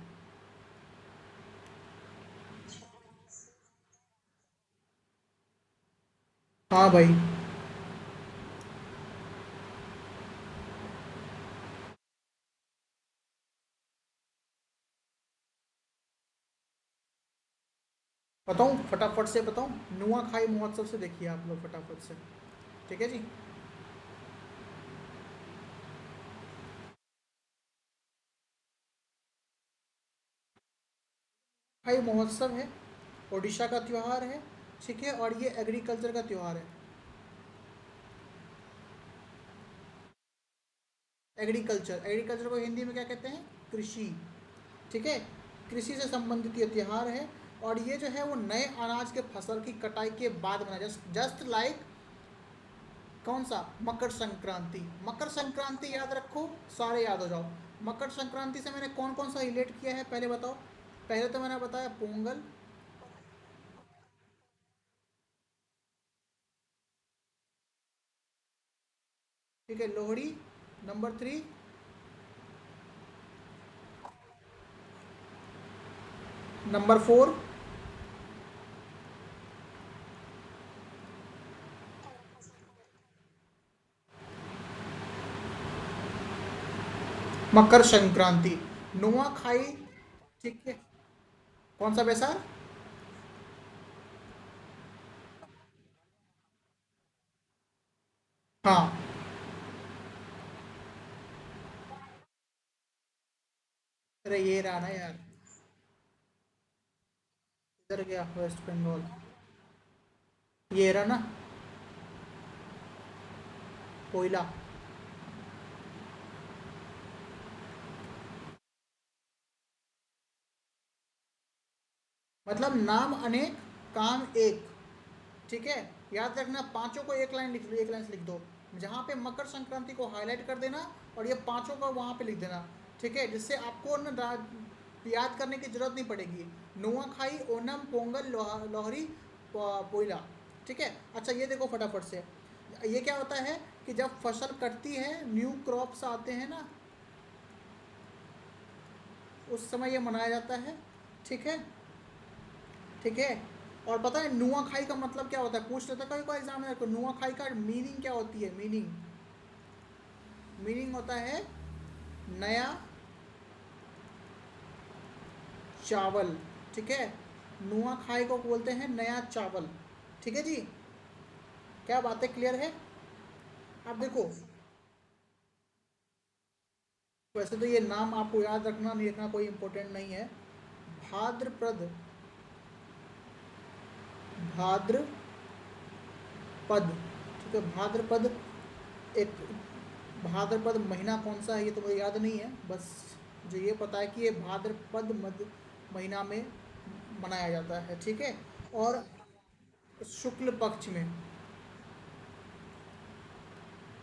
हाँ भाई। बताऊँ फटाफट से बताऊँ, नुआखाई महोत्सव से देखिए आप लोग फटाफट से। ठीक है जी। खाई महोत्सव है, ओडिशा का त्यौहार है। ठीक है, और ये एग्रीकल्चर का त्यौहार है। एग्रीकल्चर, एग्रीकल्चर को हिंदी में क्या कहते हैं? कृषि। ठीक है, कृषि से संबंधित ये त्यौहार है। और ये जो है वो नए अनाज के फसल की कटाई के बाद मनाया, जस्ट जस्ट लाइक कौन सा? मकर संक्रांति। मकर संक्रांति याद रखो, सारे याद हो जाओ। मकर संक्रांति से मैंने कौन कौन सा रिलेट किया है पहले बताओ। पहले तो मैंने बताया पोंगल। ठीक है, लोहड़ी। नंबर 3। नंबर 4। मकर संक्रांति। नुआखाई। ठीक है। कौन सा बैसार? हाँ। अरे ये रहा ना यार, इधर गया वेस्ट बंगाल। ये रहा ना, कोयला। मतलब नाम अनेक, काम एक। ठीक है, याद रखना पांचों को एक लाइन लिख लो, एक लाइन से लिख दो। जहाँ पे मकर संक्रांति को हाईलाइट कर देना, और ये पांचों को वहाँ पे लिख देना। ठीक है, जिससे आपको ना याद करने की जरूरत नहीं पड़ेगी। नुआखाई, ओनम, पोंगल, लोहरी, पोइला। ठीक है। अच्छा ये देखो फटाफट से, ये क्या होता है कि जब फसल कटती है, न्यू क्रॉप्स आते हैं ना, उस समय ये मनाया जाता है। ठीक है। ठीक है। और पता है नुआखाई का मतलब क्या होता है? पूछ लेता कभी कोई एग्जाम में, नुआखाई का मीनिंग क्या होती है? मीनिंग, मीनिंग होता है नया चावल। ठीक है, नुआखाई को बोलते हैं नया चावल। ठीक है जी। क्या बातें क्लियर है? आप देखो, वैसे तो ये नाम आपको याद रखना नहीं रखना कोई इंपॉर्टेंट नहीं है। भाद्रपद, भाद्रपद। ठीक है, भाद्रपद। एक भाद्रपद महीना कौन सा है ये तो मुझे याद नहीं है, बस मुझे ये पता है कि ये भाद्रपद मध्य महीना में मनाया जाता है। ठीक है। और शुक्ल पक्ष में।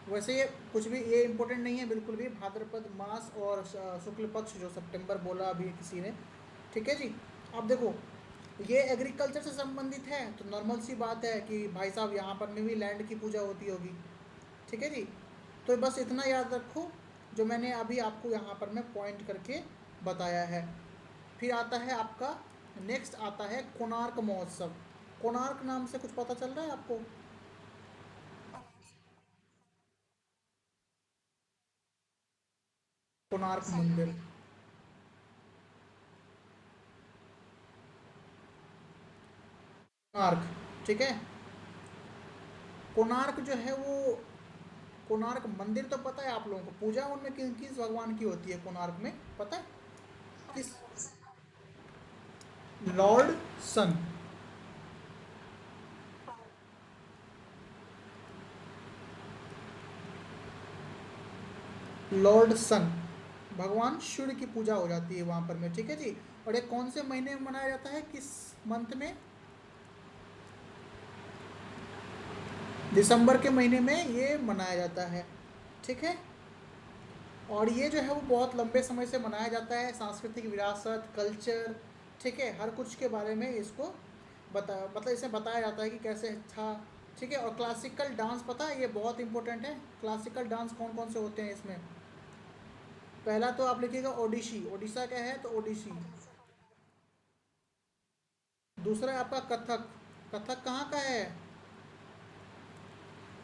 वैसे ये कुछ भी ये इम्पोर्टेंट नहीं है बिल्कुल भी, भाद्रपद मास और शुक्ल पक्ष जो सितंबर बोला अभी किसी ने। ठीक है जी। अब देखो, ये एग्रीकल्चर से संबंधित है तो नॉर्मल सी बात है कि भाई साहब यहाँ पर में भी लैंड की पूजा होती होगी। ठीक है जी। तो बस इतना याद रखो जो मैंने अभी आपको यहाँ पर मैं पॉइंट करके बताया है। फिर आता है आपका, नेक्स्ट आता है कोणार्क महोत्सव। कोणार्क नाम से कुछ पता चल रहा है आपको? कोणार्क मंदिर। कोणार्क। ठीक है। कोणार्क जो है वो, कोणार्क मंदिर तो पता है आप लोगों को, पूजा उनमें किस किस भगवान की होती है कोणार्क में, पता है? किस? लॉर्ड सन। लॉर्ड सन, भगवान सूर्य की पूजा हो जाती है वहाँ पर में। ठीक है जी। और ये कौन से महीने में मनाया जाता है, किस मंथ में? दिसंबर के महीने में ये मनाया जाता है। ठीक है। और ये जो है वो बहुत लंबे समय से मनाया जाता है, सांस्कृतिक विरासत, कल्चर। ठीक है, हर कुछ के बारे में इसको मतलब इसे बताया जाता है कि कैसे था। ठीक है। और क्लासिकल डांस पता है, ये बहुत इंपॉर्टेंट है। क्लासिकल डांस कौन कौन से होते हैं इसमें? पहला तो आप लिखिएगा ओडिसी, ओडिशा क्या है तो ओडिसी। दूसरा है आपका कथक। कथक कहाँ का है?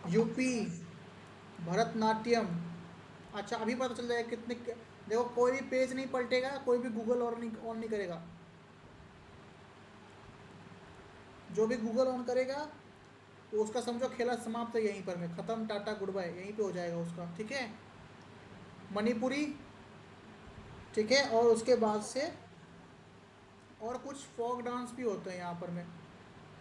यूपी, भरतनाट्यम। अच्छा अभी पता चल जाएगा कितने। देखो कोई भी पेज नहीं पलटेगा, कोई भी गूगल ऑन नहीं करेगा। जो भी गूगल ऑन करेगा वो उसका समझो खेला समाप्त है, यहीं पर में खत्म, टाटा गुड बाय, यहीं पे हो जाएगा उसका, ठीक है। मणिपुरी, ठीक है। और उसके बाद से और कुछ फोक डांस भी होते हैं यहाँ पर में,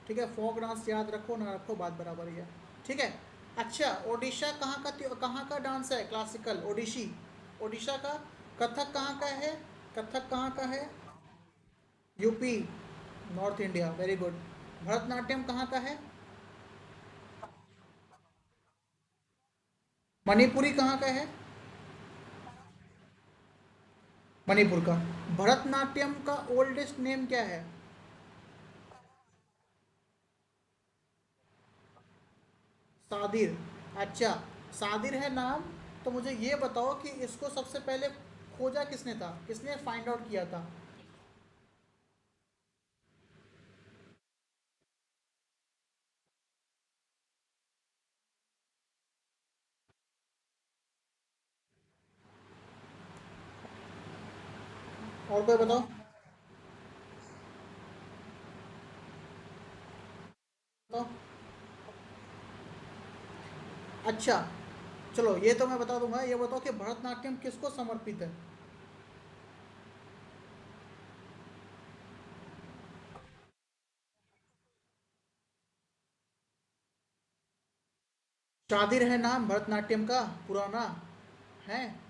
ठीक है। फोक डांस याद रखो ना रखो बात बराबर ही है, ठीक है। अच्छा ओडिशा कहाँ का डांस है क्लासिकल, ओडिशी, ओडिशा का। कथक कहाँ का है, कथक कहाँ का है, UP, north India, very good. Bharatanatyam कहाँ का है, मणिपुरी कहाँ का है, मणिपुर का। भरतनाट्यम का ओल्डेस्ट नेम क्या है, सादिर। अच्छा सादिर है नाम। तो मुझे ये बताओ कि इसको सबसे पहले खोजा किसने था, किसने फाइंड आउट किया था। और कोई बताओ, बताओ। अच्छा चलो ये तो मैं बता दूंगा, ये बताओ कि भरतनाट्यम किसको समर्पित है। शादिर है नाम भरतनाट्यम का, पुराना है।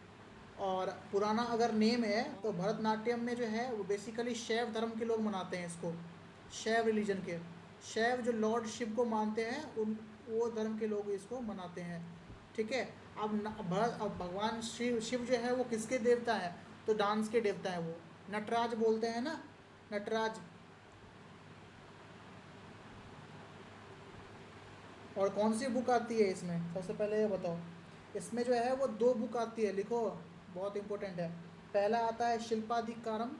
और पुराना अगर नेम है तो भरतनाट्यम में जो है वो बेसिकली शैव धर्म के लोग मनाते हैं इसको, शैव रिलीजन के। शैव जो लॉर्ड शिव को मानते हैं उन, वो धर्म के लोग इसको मनाते हैं, ठीक है। अब भगवान शिव शिव जो है वो किसके देवता है, तो डांस के देवता है वो, नटराज बोलते हैं ना, नटराज। और कौन सी बुक आती है इसमें, सबसे पहले ये बताओ। इसमें जो है वो दो बुक आती है, लिखो, बहुत इंपॉर्टेंट है। पहला आता है शिल्पाधिकारम,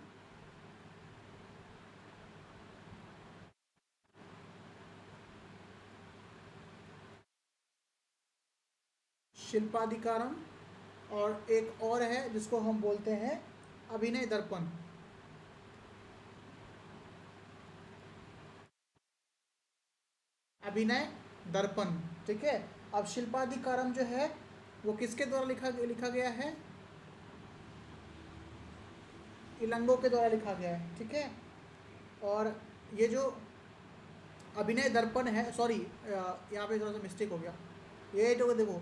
शिल्पाधिकारम। और एक और है जिसको हम बोलते हैं अभिनय दर्पण, अभिनय दर्पण, ठीक है। अब शिल्पाधिकारम जो है वो किसके द्वारा लिखा लिखा गया है, इलंगो के द्वारा लिखा गया है, ठीक है। और ये जो अभिनय दर्पण है, सॉरी यहाँ पे थोड़ा सा मिस्टेक हो गया। ये तो देखो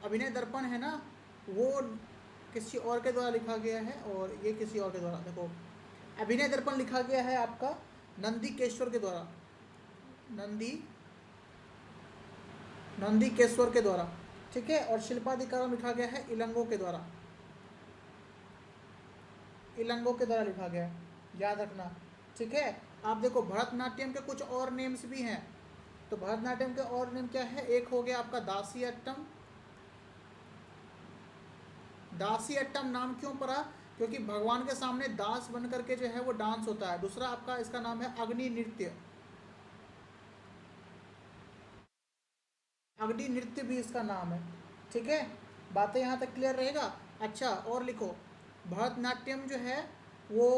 अभिनय दर्पण है ना, वो किसी और के द्वारा लिखा गया है और ये किसी और के द्वारा। देखो अभिनय दर्पण लिखा गया है आपका नंदी केश्वर के द्वारा, नंदी नंदी केश्वर के द्वारा, ठीक है। और शिल्पाधिकारम लिखा गया है इलंगो के द्वारा, इलंगो के द्वारा लिखा गया है, याद रखना, ठीक है। आप देखो भरतनाट्यम के कुछ और नेम्स भी हैं। तो भरतनाट्यम के और नेम क्या है, एक हो गया आपका दासी अट्टम। दासी अट्टम नाम क्यों पड़ा, क्योंकि भगवान के सामने दास बन करके जो है वो डांस होता है। दूसरा आपका इसका नाम है अग्नि नृत्य, अग्नि नृत्य भी इसका नाम है, ठीक है। बातें यहाँ तक क्लियर रहेगा। अच्छा और लिखो, भरतनाट्यम जो है वो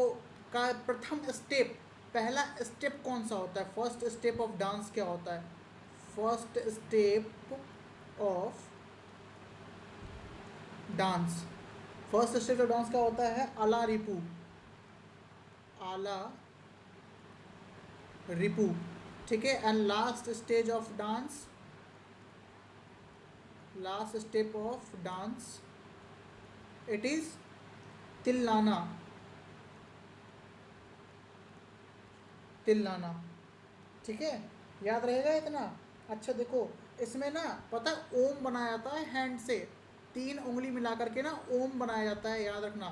का प्रथम स्टेप, पहला स्टेप कौन सा होता है, फर्स्ट स्टेप ऑफ डांस क्या होता है, first step of dance, first step of dance क्या होता है, आला रिपू, आला रिपू, ठीक है। And last stage of dance, last step of dance, it is tillana, tillana, ठीक है। याद रहेगा इतना। अच्छा देखो इसमें ना पता है ओम बनाया जाता है हैंड से, तीन उंगली मिला करके ना ओम बनाया जाता है, याद रखना,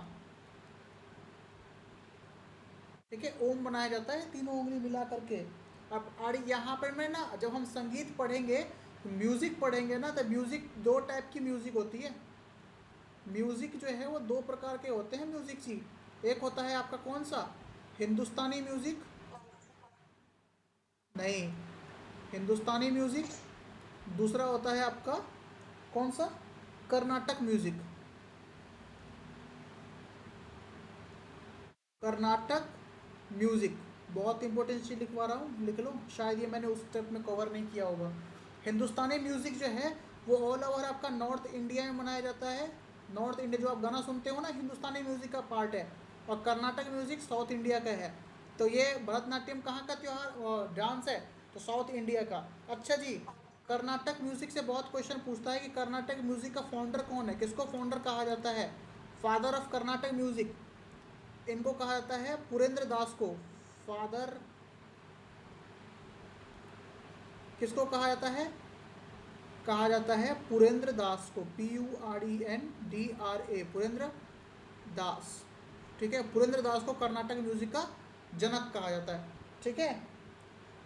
ठीक है। ओम बनाया जाता है तीनों उंगली मिला करके। अब और यहाँ पर मैं ना जब हम संगीत पढ़ेंगे, म्यूज़िक पढ़ेंगे ना, तो म्यूज़िक दो टाइप की म्यूज़िक होती है। म्यूज़िक जो है वो दो प्रकार के होते हैं म्यूज़िक जी। एक होता है आपका कौन सा, हिंदुस्तानी म्यूज़िक, नहीं, हिंदुस्तानी म्यूज़िक दूसरा होता है आपका कौन सा, कर्नाटक म्यूजिक। कर्नाटक म्यूजिक बहुत इंपॉर्टेंट चीज लिखवा रहा हूँ, लिख लो, शायद ये मैंने उस स्टेप में कवर नहीं किया होगा। हिंदुस्तानी म्यूजिक जो है वो ऑल ओवर आपका नॉर्थ इंडिया में मनाया जाता है। नॉर्थ इंडिया जो आप गाना सुनते हो ना, हिंदुस्तानी म्यूजिक का पार्ट है। और कर्नाटक म्यूजिक साउथ इंडिया का है। तो ये भरतनाट्यम कहाँ का त्योहार डांस है, तो साउथ इंडिया का। अच्छा जी, कर्नाटक म्यूजिक से बहुत क्वेश्चन पूछता है कि कर्नाटक म्यूजिक का फाउंडर कौन है, किसको फाउंडर कहा जाता है, फादर ऑफ कर्नाटक म्यूजिक। इनको कहा जाता है पुरेंद्र दास को। फादर किसको कहा जाता है, कहा जाता है पुरेंद्र दास को, PURENDRA, पुरेंद्र दास। ठीक है, पुरेंद्र दास को कर्नाटक म्यूजिक का जनक कहा जाता है। ठीक है।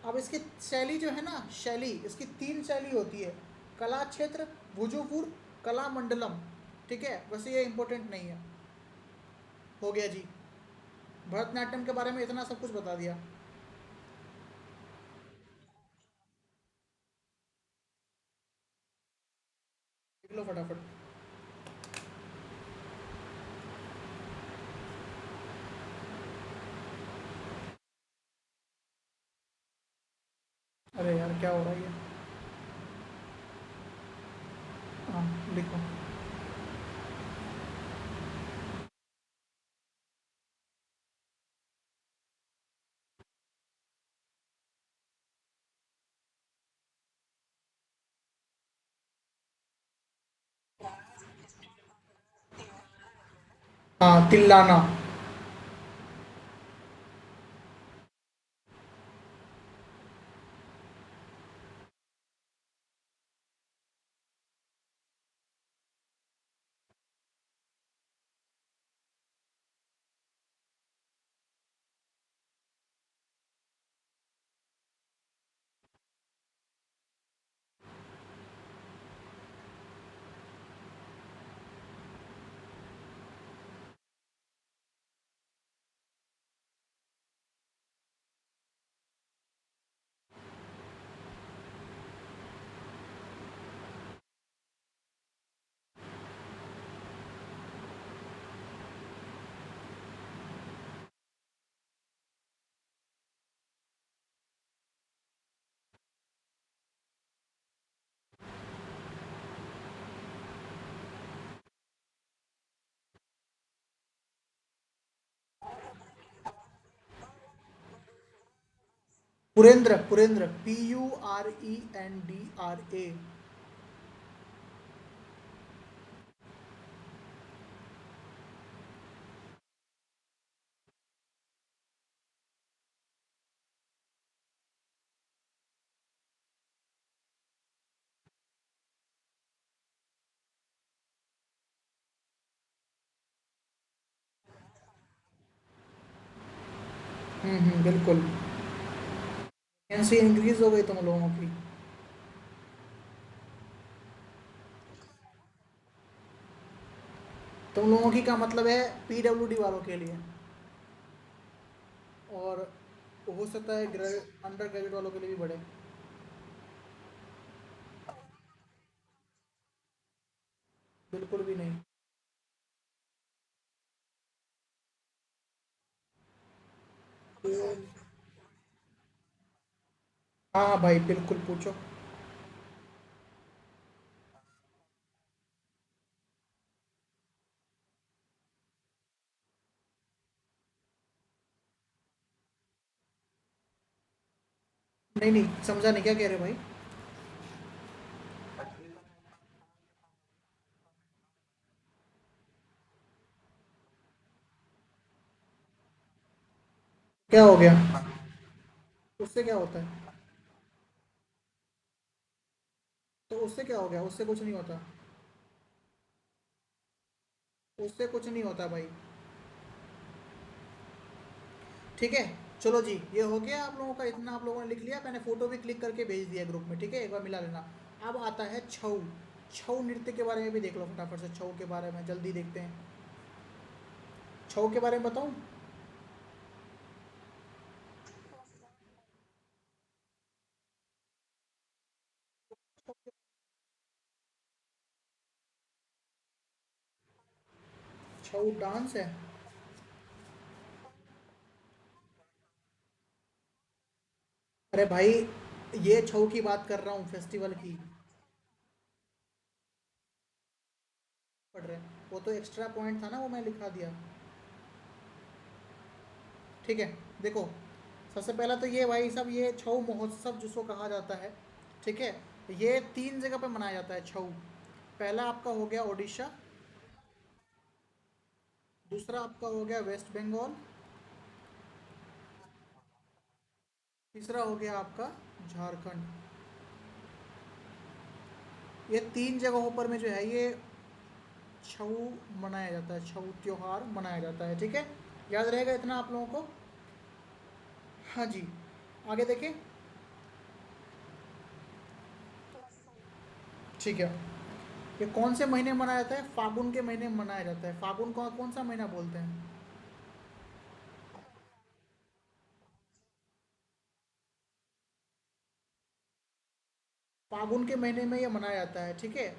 अब इसकी शैली जो है ना, शैली इसकी तीन शैली होती है, कला क्षेत्र, भुजुपुर, कला मंडलम। ठीक है, वैसे ये इंपॉर्टेंट नहीं है। हो गया जी, भरतनाट्यम के बारे में इतना सब कुछ बता दिया। लिख लो फटाफट। अरे यार क्या हो रहा है ये, हाँ लिखो। हाँ, तिल्लाना। पुरेंद्र, पुरेंद्र, PURENDRA। बिल्कुल। वैकेंसी इंक्रीज हो गई तुम लोगों की। तुम लोगों की का मतलब है PWD वालों के लिए, और हो सकता है अंडर ग्रेजुएट वालों के लिए भी बढ़े। बिल्कुल भी नहीं। हाँ हाँ भाई, बिल्कुल पूछो। नहीं नहीं, समझा नहीं, क्या कह रहे हो भाई। क्या हो गया, उससे क्या होता है, तो उससे क्या हो गया, उससे कुछ नहीं होता। उससे कुछ नहीं होता भाई। ठीक है। चलो जी, ये हो गया आप लोगों का, इतना आप लोगों ने लिख लिया, मैंने फोटो भी क्लिक करके भेज दिया ग्रुप में। ठीक है, एक बार मिला लेना। अब आता है छऊ। छऊ नृत्य के बारे में भी देख लो फटाफट से, छऊ के बारे में जल्दी देखते हैं। छऊ के बारे में बताऊं। छऊ डांस है? अरे भाई, ये छऊ की बात कर रहा हूँ, फेस्टिवल की पढ़ रहे हैं। वो तो एक्स्ट्रा पॉइंट था ना, वो मैं लिखा दिया। ठीक है, देखो, सबसे पहला तो ये भाई सब, ये छऊ महोत्सव जिसको कहा जाता है, ठीक है, ये 3 जगह पे मनाया जाता है छऊ। पहला आपका हो गया ओडिशा, दूसरा आपका हो गया वेस्ट बंगाल, तीसरा हो गया आपका झारखंड। ये 3 जगहों पर में जो है ये छऊ मनाया जाता है, छऊ त्योहार मनाया जाता है, ठीक है। याद रहेगा इतना आप लोगों को? हाँ जी, आगे देखिए। ठीक है, ये कौन से महीने में मनाया जाता है? फागुन के महीने में मनाया जाता है। फागुन को कौन सा महीना बोलते हैं? फागुन के महीने में ये मनाया जाता है, ठीक है।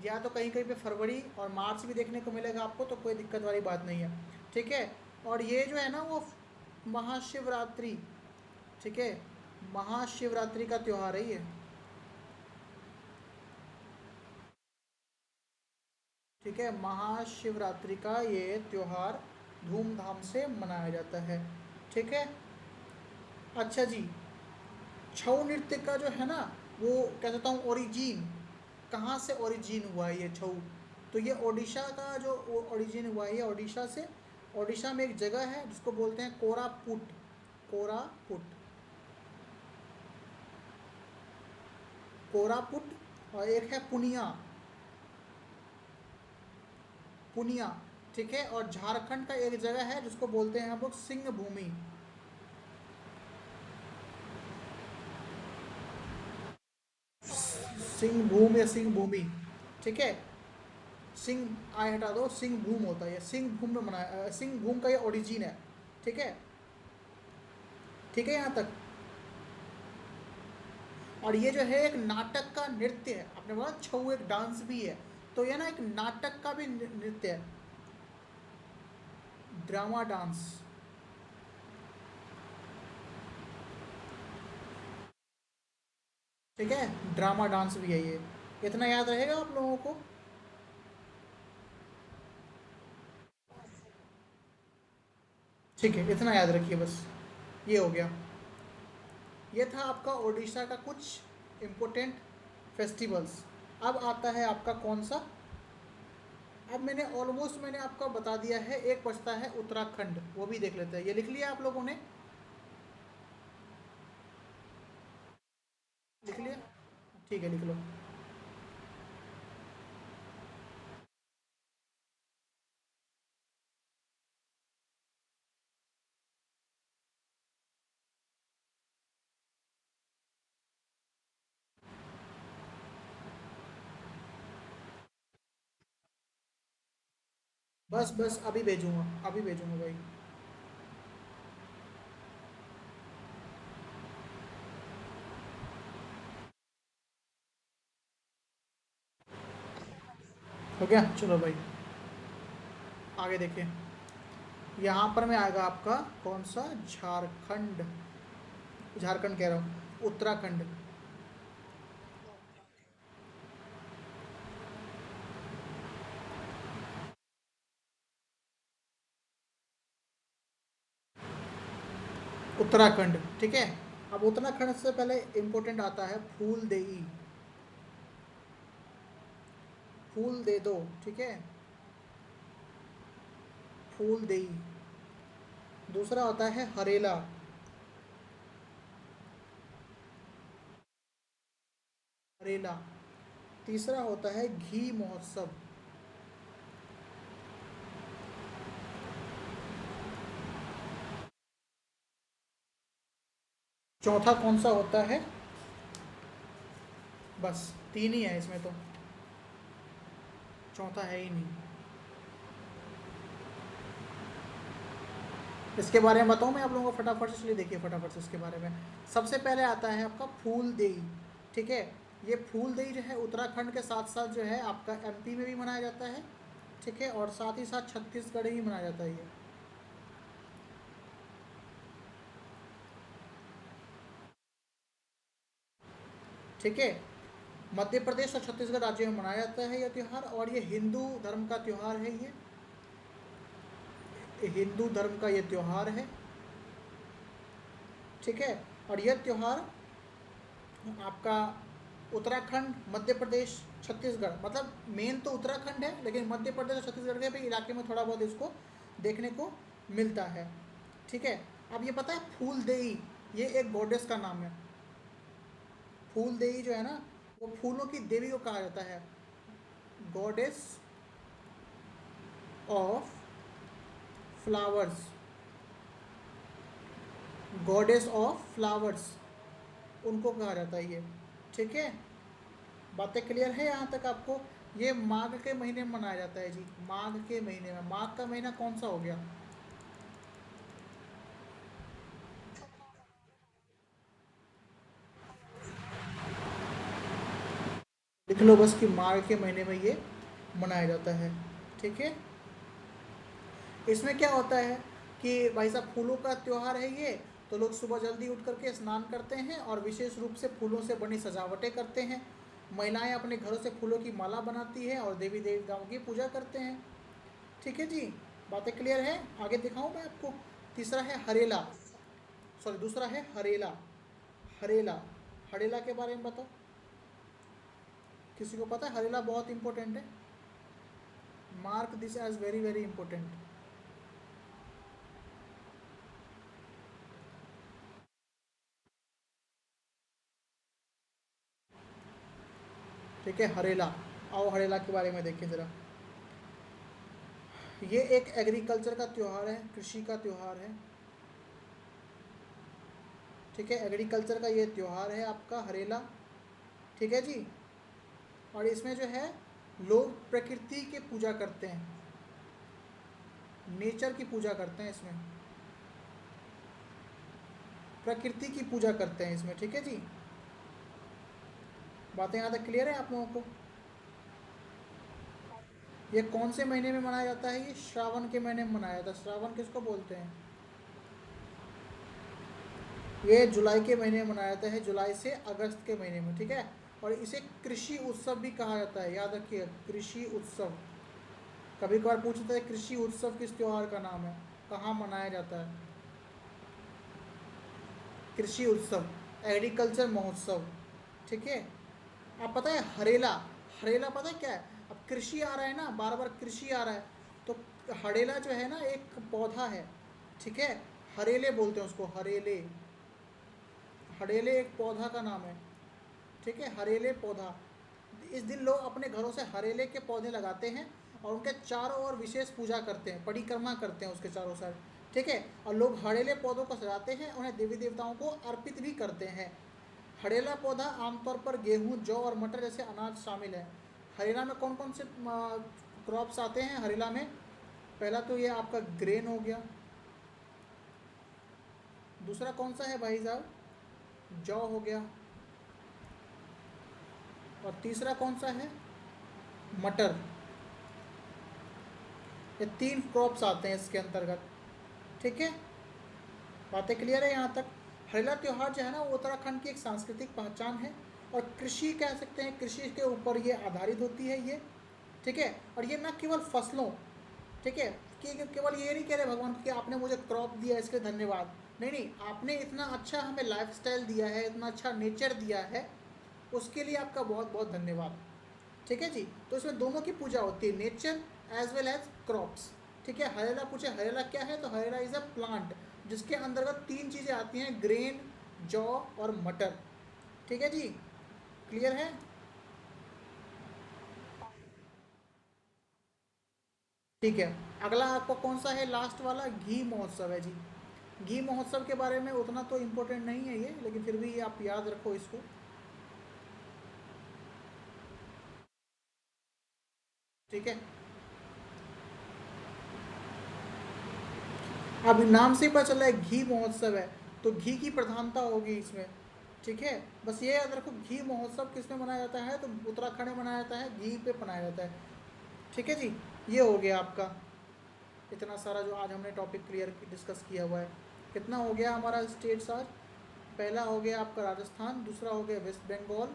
या तो कहीं कहीं पे फरवरी और मार्च भी देखने को मिलेगा आपको, तो कोई दिक्कत वाली बात नहीं है, ठीक है। और ये जो है ना वो महाशिवरात्रि, ठीक है, महाशिवरात्रि का त्यौहार है ये, ठीक है। महाशिवरात्रि का ये त्यौहार धूमधाम से मनाया जाता है, ठीक है। अच्छा जी, छऊ नृत्य का जो है ना, वो कह सकता हूँ ओरिजिन, कहाँ से ओरिजिन हुआ है ये छऊ? तो ये ओडिशा का जो ओरिजिन हुआ है, ये ओडिशा से। ओडिशा में एक जगह है जिसको बोलते हैं कोरापुट, कोरापुट, कोरापुट। और एक है पुनिया, पुनिया, ठीक है। और झारखंड का एक जगह है जिसको बोलते हैं हम लोग सिंह भूमि, सिंह भूम या सिंह भूमि, ठीक है। सिंह आय हटा दो, सिंह भूम होता है, ये सिंह भूम में मनाया, सिंह भूम का ये ओरिजिन है, ठीक है। ठीक है यहाँ तक। और ये जो है एक नाटक का नृत्य है, आपने बोला छऊ एक डांस भी है, तो ये ना एक नाटक का भी नृत्य है, ड्रामा डांस, ठीक है, ड्रामा डांस भी है ये। इतना याद रहेगा आप लोगों को? ठीक है, इतना याद रखिए बस, ये हो गया। ये था आपका ओडिशा का कुछ इम्पोर्टेंट फेस्टिवल्स। अब आता है आपका कौन सा? अब मैंने आपका बता दिया है, एक बचता है उत्तराखंड, वो भी देख लेते हैं। ये लिख लिया आप लोगों ने? लिख लिया? ठीक है, लिख लो। बस बस, अभी भेजूंगा, अभी भेजूंगा भाई। हो गया, चलो भाई, आगे देखिए। यहाँ पर में आएगा आपका कौन सा? झारखंड, झारखंड कह रहा हूँ, उत्तराखंड। उत्तराखंड, ठीक है। अब उत्तराखंड से पहले इंपॉर्टेंट आता है फूल देई, फूल दे दो, ठीक है, फूल देई। दूसरा होता है हरेला, हरेला। तीसरा होता है घी महोत्सव। चौथा कौन सा होता है? बस 3 ही है इसमें तो, चौथा है ही नहीं। इसके बारे में बताऊँ मैं आप लोगों को फटाफट से? चलिए देखिए फटाफट से इसके बारे में। सबसे पहले आता है आपका फूल देई, ठीक है। ये फूलदेई जो है उत्तराखंड के साथ साथ जो है आपका एमपी में भी मनाया जाता है, ठीक है, और साथ ही साथ छत्तीसगढ़ में भी मनाया जाता है ये। ठीक है, मध्य प्रदेश और छत्तीसगढ़ राज्यों में मनाया जाता है यह त्यौहार, और ये हिंदू धर्म का त्यौहार है, ये हिंदू धर्म का ये त्यौहार है। ठीक है, और यह त्यौहार आपका उत्तराखंड, मध्य प्रदेश, छत्तीसगढ़, मतलब मेन तो उत्तराखंड है, लेकिन मध्य प्रदेश और छत्तीसगढ़ के भी इलाके में थोड़ा बहुत इसको देखने को मिलता है। ठीक है, अब ये पता है फूलदेई ये एक गॉडेस का नाम है। फूलदेई जो है ना वो फूलों की देवी को कहा जाता है, goddess of flowers, goddess of flowers उनको कहा जाता है ये। ठीक है, बातें क्लियर है यहाँ तक आपको? ये माघ के महीने में मनाया जाता है जी, माघ के महीने में। माघ का महीना कौन सा हो गया? लिख लो बस कि माघ के महीने में ये मनाया जाता है। ठीक है, इसमें क्या होता है कि भाई साहब फूलों का त्यौहार है ये, तो लोग सुबह जल्दी उठ करके स्नान करते हैं और विशेष रूप से फूलों से बनी सजावटें करते हैं। महिलाएं अपने घरों से फूलों की माला बनाती है और देवी देवताओं की पूजा करते हैं। ठीक है जी, बातें क्लियर है? आगे दिखाऊं मैं आपको। तीसरा है हरेला, सॉरी दूसरा है हरेला। हरेला, हरेला के बारे में बताओ, किसी को पता है? हरेला बहुत इंपॉर्टेंट है, mark this as very very important. ठीक है, हरेला, आओ हरेला के बारे में देखें ज़रा। ये एक एग्रीकल्चर का त्यौहार है, कृषि का त्यौहार है। ठीक है, एग्रीकल्चर का ये त्यौहार है आपका हरेला। ठीक है जी, और इसमें जो है लोग प्रकृति की पूजा करते हैं, नेचर की पूजा करते हैं इसमें, प्रकृति की पूजा करते हैं इसमें। ठीक है जी, बातें यहाँ तक क्लियर है आप लोगों को? ये कौन से महीने में मनाया जाता है? ये श्रावण के महीने में मनाया जाता है। श्रावण किसको बोलते हैं? ये जुलाई के महीने में मनाया जाता है, जुलाई से अगस्त के महीने में। ठीक है, और इसे कृषि उत्सव भी कहा जाता है, याद रखिए, कृषि उत्सव। कभी कभार पूछता है कृषि उत्सव किस त्योहार का नाम है, कहाँ मनाया जाता है? कृषि उत्सव, एग्रीकल्चर महोत्सव। ठीक है, आप पता है हरेला, हरेला पता है क्या है? अब कृषि आ रहा है ना, बार बार कृषि आ रहा है, तो हरेला जो है ना एक पौधा है। ठीक है, हरेले बोलते हैं उसको, हरेले, हरेले एक पौधा का नाम है। ठीक है, हरेले पौधा। इस दिन लोग अपने घरों से हरेले के पौधे लगाते हैं और उनके चारों ओर विशेष पूजा करते हैं, परिक्रमा करते हैं उसके चारों साइड। ठीक है, और लोग हरेले पौधों को सजाते हैं, उन्हें देवी देवताओं को अर्पित भी करते हैं। हरेला पौधा आमतौर पर गेहूं, जौ और मटर जैसे अनाज शामिल है। हरेला में कौन कौन से क्रॉप्स आते हैं हरेला में? पहला तो ये आपका ग्रेन हो गया, दूसरा कौन सा है भाई साहब? जौ हो गया, और तीसरा कौन सा है? मटर। ये 3 क्रॉप्स आते हैं इसके अंतर्गत। ठीक है, बातें क्लियर है यहाँ तक? हरेला त्यौहार जो है ना वो उत्तराखंड की एक सांस्कृतिक पहचान है, और कृषि कह सकते हैं, कृषि के ऊपर ये आधारित होती है ये। ठीक है, और ये न केवल फसलों, ठीक है, कि केवल ये नहीं कह रहे भगवान कि आपने मुझे क्रॉप दिया इसके धन्यवाद, नहीं नहीं, आपने इतना अच्छा हमें लाइफस्टाइल दिया है, इतना अच्छा नेचर दिया है, उसके लिए आपका बहुत बहुत धन्यवाद। ठीक है जी, तो इसमें दोनों की पूजा होती है, nature as well as crops. ठीक है, हरेला पूछे हरेला क्या है, तो हरेला इज़ अ प्लांट जिसके अंतर्गत 3 चीज़ें आती हैं, ग्रेन, जौ और मटर। ठीक है जी, क्लियर है? ठीक है, अगला आपको कौन सा है? लास्ट वाला घी महोत्सव है जी। घी महोत्सव के बारे में उतना तो इम्पोर्टेंट नहीं है ये, लेकिन फिर भी आप याद रखो इसको। ठीक है, अब नाम से पता चला है घी महोत्सव है, तो घी की प्रधानता होगी इसमें। ठीक है, बस ये याद रखो, घी महोत्सव किस में मनाया जाता है, तो उत्तराखंड में मनाया जाता है, घी पे मनाया जाता है। ठीक है जी, ये हो गया आपका इतना सारा जो आज हमने टॉपिक क्लियर डिस्कस किया हुआ है। कितना हो गया हमारा स्टेट्स आज? पहला हो गया आपका राजस्थान, दूसरा हो गया वेस्ट बंगाल,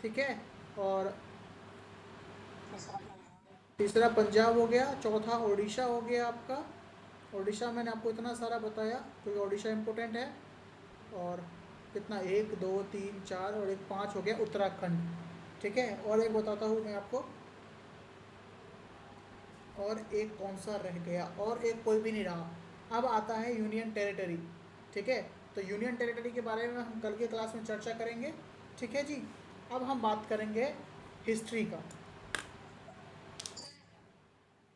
ठीक है, और तीसरा पंजाब हो गया, चौथा उड़ीसा हो गया आपका। उड़ीसा मैंने आपको इतना सारा बताया क्योंकि उड़ीसा इम्पोर्टेंट है। और कितना, एक दो तीन चार और एक पाँच हो गया उत्तराखंड। ठीक है, और एक बताता हूँ मैं आपको, और एक कौन सा रह गया, और एक कोई भी नहीं रहा। अब आता है यूनियन टेरिटरी। ठीक है, तो यूनियन टेरिटरी के बारे में हम कल के क्लास में चर्चा करेंगे। ठीक है जी, अब हम बात करेंगे हिस्ट्री का।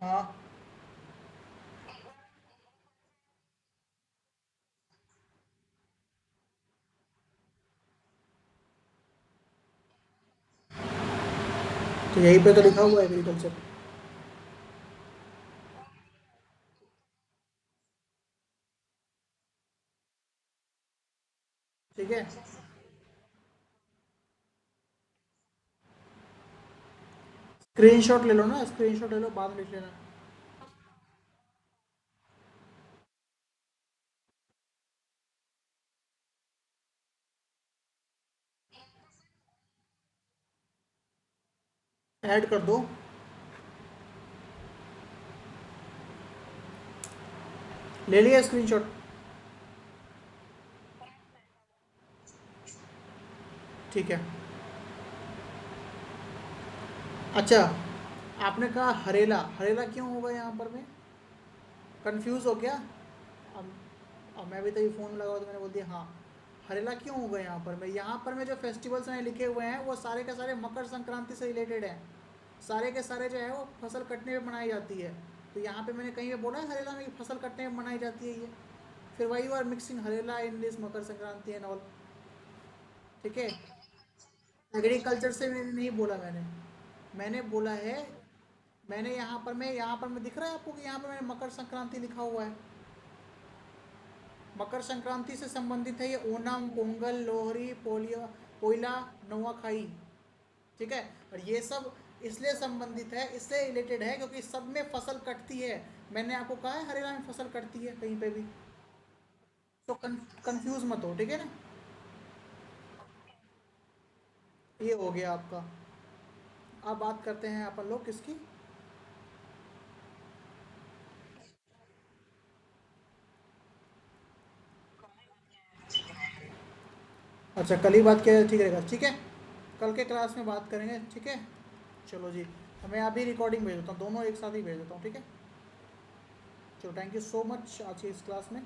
हाँ, तो यहीं पे तो लिखा हुआ है एग्रीकल्चर। ठीक है, स्क्रीनशॉट ले लो ना, स्क्रीनशॉट ले लो, बाद में लिख लेना। ऐड कर दो। ले लिया स्क्रीनशॉट? ठीक है। अच्छा, आपने कहा हरेला, हरेला क्यों होगा यहाँ पर? मैं कंफ्यूज हो गया। अब अब मैं भी तभी फ़ोन लगा तो मैंने बोल दिया हाँ। हरेला क्यों होगा यहाँ पर? मैं यहाँ पर मैं जो फेस्टिवल्स मैंने लिखे हुए हैं वो सारे के सारे मकर संक्रांति से रिलेटेड हैं। सारे के सारे जो है वो फसल कटने में मनाई जाती है। तो यहाँ पे मैंने कहीं पे बोला है हरेला में कि फसल कटने में मनाई जाती है ये? फिर वही are mixing Harela in this Makar Sankranti and all. ठीक है, एग्रीकल्चर से मैंने नहीं बोला। मैंने बोला है, मैंने यहाँ पर मैं दिख रहा है आपको कि यहाँ पर मैंने मकर संक्रांति लिखा हुआ है। मकर संक्रांति से संबंधित है ये, ओणम, पोंगल, लोहरी, पोलियो, पोइला, नौआखाई। ठीक है, और ये सब इसलिए संबंधित है, इससे रिलेटेड है क्योंकि सब में फसल कटती है। मैंने आपको कहा है हरियाणा में फसल कटती है कहीं पे भी, तो कंफ्यूज मत हो। ठीक है ना, ये हो गया आपका। अब बात करते हैं अपन लोग किसकी? अच्छा, कल ही बात किया जाए, ठीक रहेगा। ठीक है, कल के क्लास में बात करेंगे। ठीक है, चलो जी, मैं अभी रिकॉर्डिंग भेज देता हूँ, दोनों एक साथ ही भेज देता हूँ। ठीक है, चलो, थैंक यू सो मच आज की इस क्लास में।